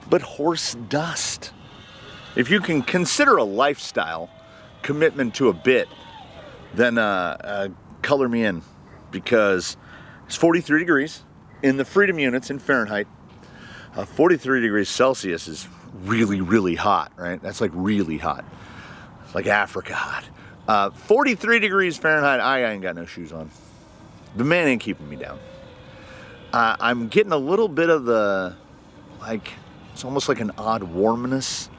but horse dust. If you can consider a lifestyle commitment to a bit, then color me in, because it's 43 degrees in the freedom units in Fahrenheit. 43 degrees Celsius is really, really hot, right? That's like really hot. It's like Africa hot. 43 degrees Fahrenheit, I ain't got no shoes on. The man ain't keeping me down. I'm getting a little bit of the, like, it's almost like an odd warmness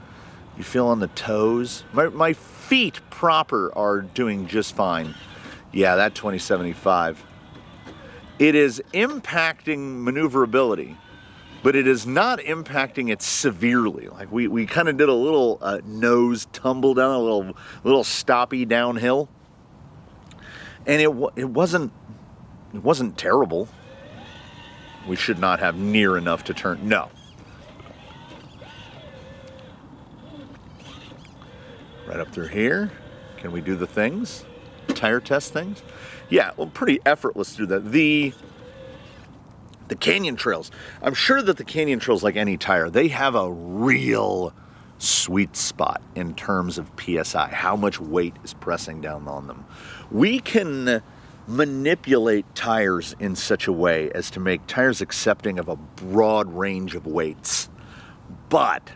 you feel on the toes. My feet proper are doing just fine. Yeah, that 2075. It is impacting maneuverability, but it is not impacting it severely. Like we kind of did a little nose tumble down, a little stoppy downhill, and it wasn't terrible. We should not have near enough to turn. No. Right up through here. Can we do the things? Tire test things? Yeah, well, pretty effortless through that. The canyon trails. I'm sure that the canyon trails, like any tire, they have a real sweet spot in terms of PSI, how much weight is pressing down on them. We can manipulate tires in such a way as to make tires accepting of a broad range of weights. But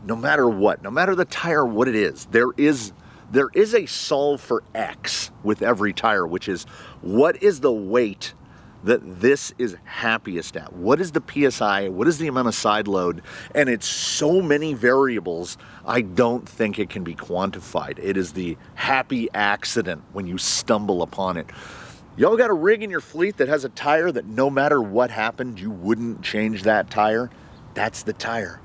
no matter what, no matter the tire, what it is, there is there is a solve for X with every tire, which is what is the weight that this is happiest at? What is the PSI? What is the amount of side load? And it's so many variables, I don't think it can be quantified. It is the happy accident when you stumble upon it. Y'all got a rig in your fleet that has a tire that no matter what happened, you wouldn't change that tire? That's the tire.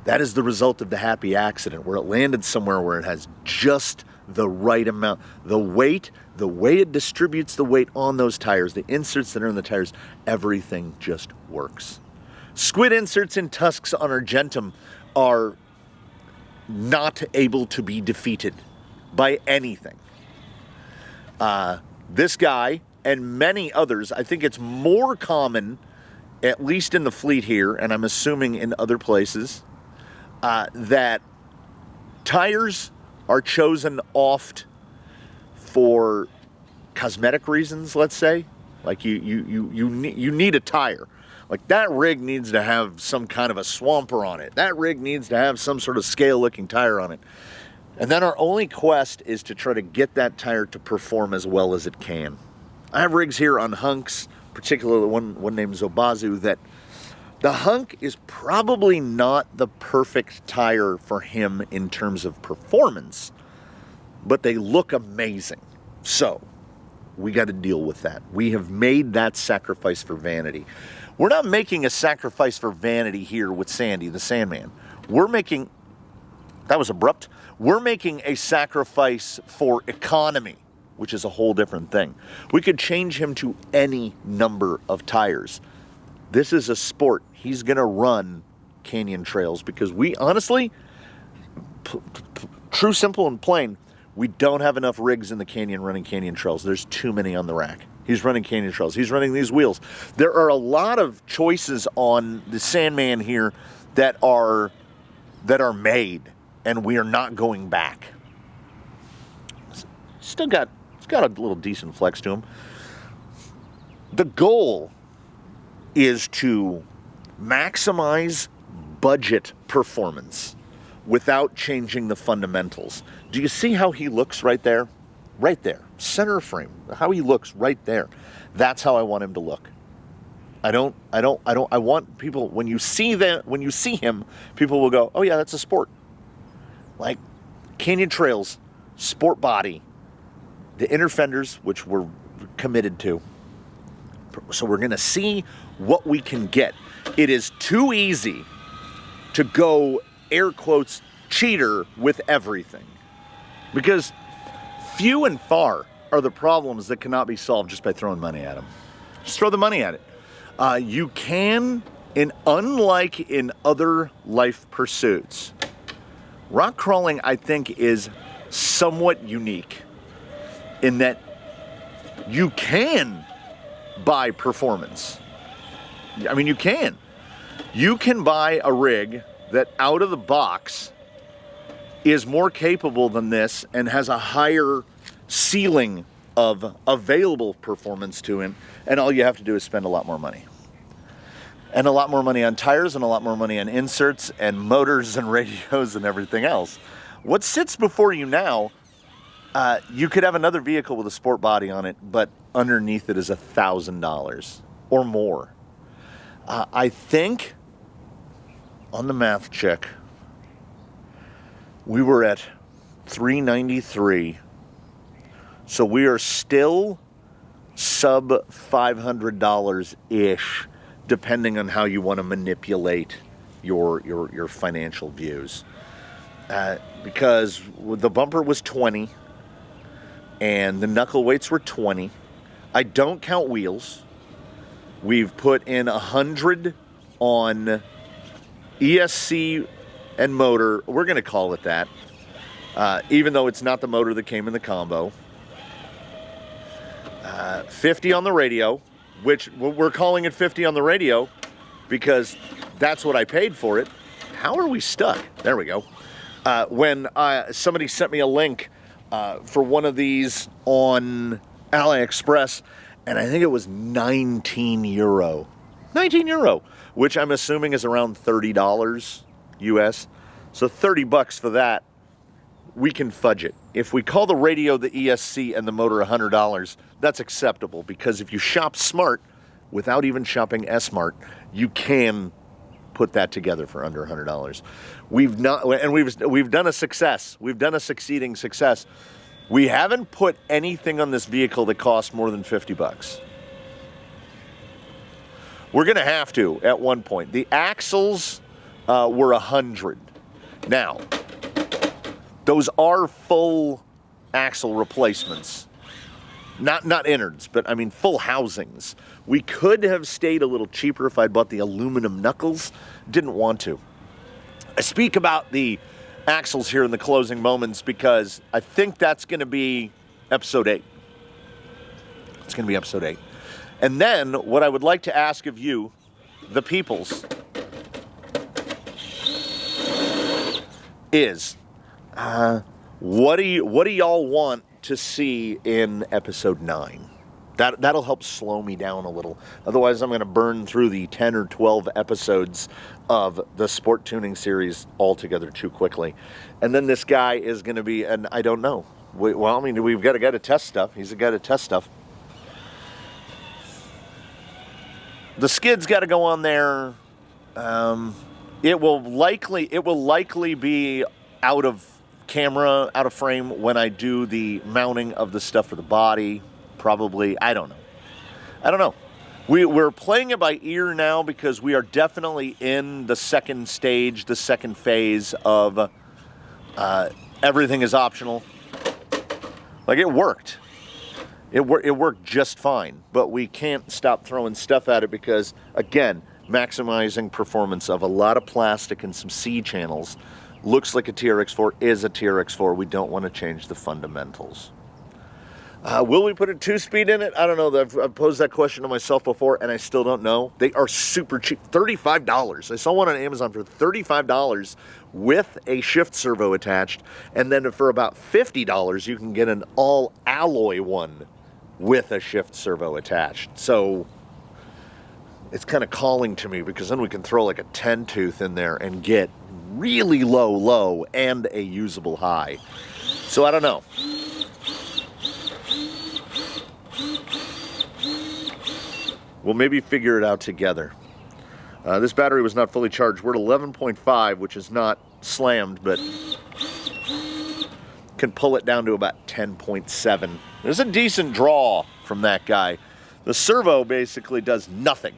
That is the result of the happy accident, where it landed somewhere where it has just the right amount. The weight, the way it distributes the weight on those tires, the inserts that are in the tires, everything just works. Squid inserts and tusks on Argentum are not able to be defeated by anything. This guy and many others, I think it's more common, at least in the fleet here, and I'm assuming in other places, that tires are chosen oft for cosmetic reasons, let's say. Like you need a tire. Like that rig needs to have some kind of a swamper on it. That rig needs to have some sort of scale-looking tire on it. And then our only quest is to try to get that tire to perform as well as it can. I have rigs here on hunks, particularly one named Zobazu, that the hunk is probably not the perfect tire for him in terms of performance, but they look amazing. So we got to deal with that. We have made that sacrifice for vanity. We're not making a sacrifice for vanity here with Sandy, the Sandman. That was abrupt. We're making a sacrifice for economy, which is a whole different thing. We could change him to any number of tires. This is a sport. He's going to run canyon trails because we honestly, true, simple, and plain, we don't have enough rigs in the canyon running canyon trails. There's too many on the rack. He's running canyon trails. He's running these wheels. There are a lot of choices on the Sandman here that are made, and we are not going back. It's got a little decent flex to him. The goal is to maximize budget performance without changing the fundamentals. Do you see how he looks right there? Right there, center frame, how he looks right there. That's how I want him to look. I want people, when you see him, people will go, oh yeah, that's a sport. Like canyon trails, sport body, the inner fenders, which we're committed to. So we're going to see what we can get. It is too easy to go, air quotes, cheater with everything. Because few and far are the problems that cannot be solved just by throwing money at them. Just throw the money at it. You can, unlike in other life pursuits, rock crawling, I think, is somewhat unique in that you can buy performance. I mean, you can. You can buy a rig that out of the box is more capable than this and has a higher ceiling of available performance to it, and all you have to do is spend a lot more money. And a lot more money on tires and a lot more money on inserts and motors and radios and everything else. What sits before you now, you could have another vehicle with a sport body on it, but underneath it is $1,000 or more. I think, on the math check, we were at $393. So we are still sub $500-ish, depending on how you want to manipulate your financial views. Because the bumper was 20 and the knuckle weights were 20. I don't count wheels. We've put in 100 on ESC and motor. We're going to call it that, even though it's not the motor that came in the combo. 50 on the radio, which we're calling it 50 on the radio because that's what I paid for it. How are we stuck? There we go. When somebody sent me a link for one of these on AliExpress, and I think it was 19 euro. 19 euro, which I'm assuming is around $30 US. So $30 for that, we can fudge it. if we call the radio the ESC and the motor $100, that's acceptable, because if you shop smart without even shopping S-Smart, you can put that together for under $100. We've done a success. We've done a succeeding success. We haven't put anything on this vehicle that costs more than $50. We're going to have to at one point. The axles were $100. Now, those are full axle replacements. Not innards, but I mean full housings. We could have stayed a little cheaper if I'd bought the aluminum knuckles. Didn't want to. I speak about the axles here in the closing moments because I think that's going to be episode 8. It's going to be episode 8. And then what I would like to ask of you, the peoples, is what do y'all want to see in episode 9? That'll help slow me down a little. Otherwise, I'm going to burn through the 10 or 12 episodes of the Sport Tuning series altogether too quickly. And then this guy is going to be, and I don't know. Well, I mean, we've got a guy to test stuff. He's a guy to test stuff. The skid's got to go on there. It will likely be out of camera, out of frame when I do the mounting of the stuff for the body. Probably, I don't know. We're playing it by ear now because we are definitely in the second stage, the second phase of everything is optional. Like, it worked. It worked just fine, but we can't stop throwing stuff at it because, again, maximizing performance of a lot of plastic and some C channels. Looks like a TRX-4 is a TRX-4. We don't want to change the fundamentals. Will we put a 2-speed in it? I don't know. I've posed that question to myself before, and I still don't know. They are super cheap. $35. I saw one on Amazon for $35 with a shift servo attached. And then for about $50, you can get an all-alloy one with a shift servo attached. So it's kind of calling to me because then we can throw like a 10-tooth in there and get really low and a usable high. So I don't know. We'll maybe figure it out together. This battery was not fully charged. We're at 11.5, which is not slammed, but can pull it down to about 10.7. There's a decent draw from that guy. The servo basically does nothing.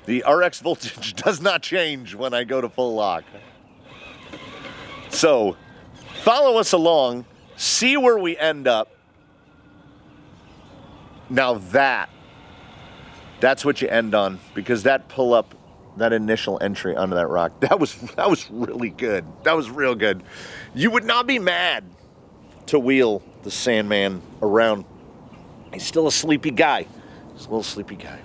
The RX voltage does not change when I go to full lock. So, follow us along, see where we end up. Now that's what you end on, because that pull up, that initial entry onto that rock, that was really good. That was real good. You would not be mad to wheel the Sandman around. He's still a sleepy guy. He's a little sleepy guy.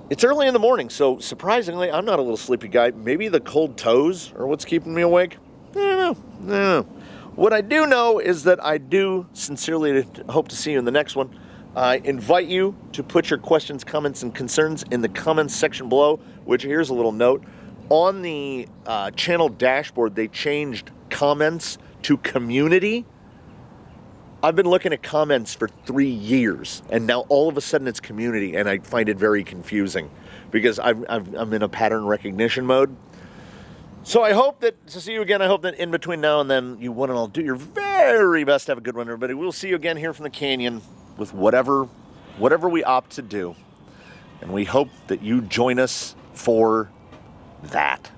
It's early in the morning, so surprisingly, I'm not a little sleepy guy. Maybe the cold toes are what's keeping me awake. I don't know. What I do know is that I do sincerely hope to see you in the next one. I invite you to put your questions, comments, and concerns in the comments section below, which, here's a little note. On the channel dashboard, they changed comments to community. I've been looking at comments for 3 years, and now all of a sudden it's community, and I find it very confusing because I'm in a pattern recognition mode. So I hope to see you again. I hope that in between now and then, you one and all do your very best to have a good one, everybody. We'll see you again here from the canyon with whatever we opt to do. And we hope that you join us for that.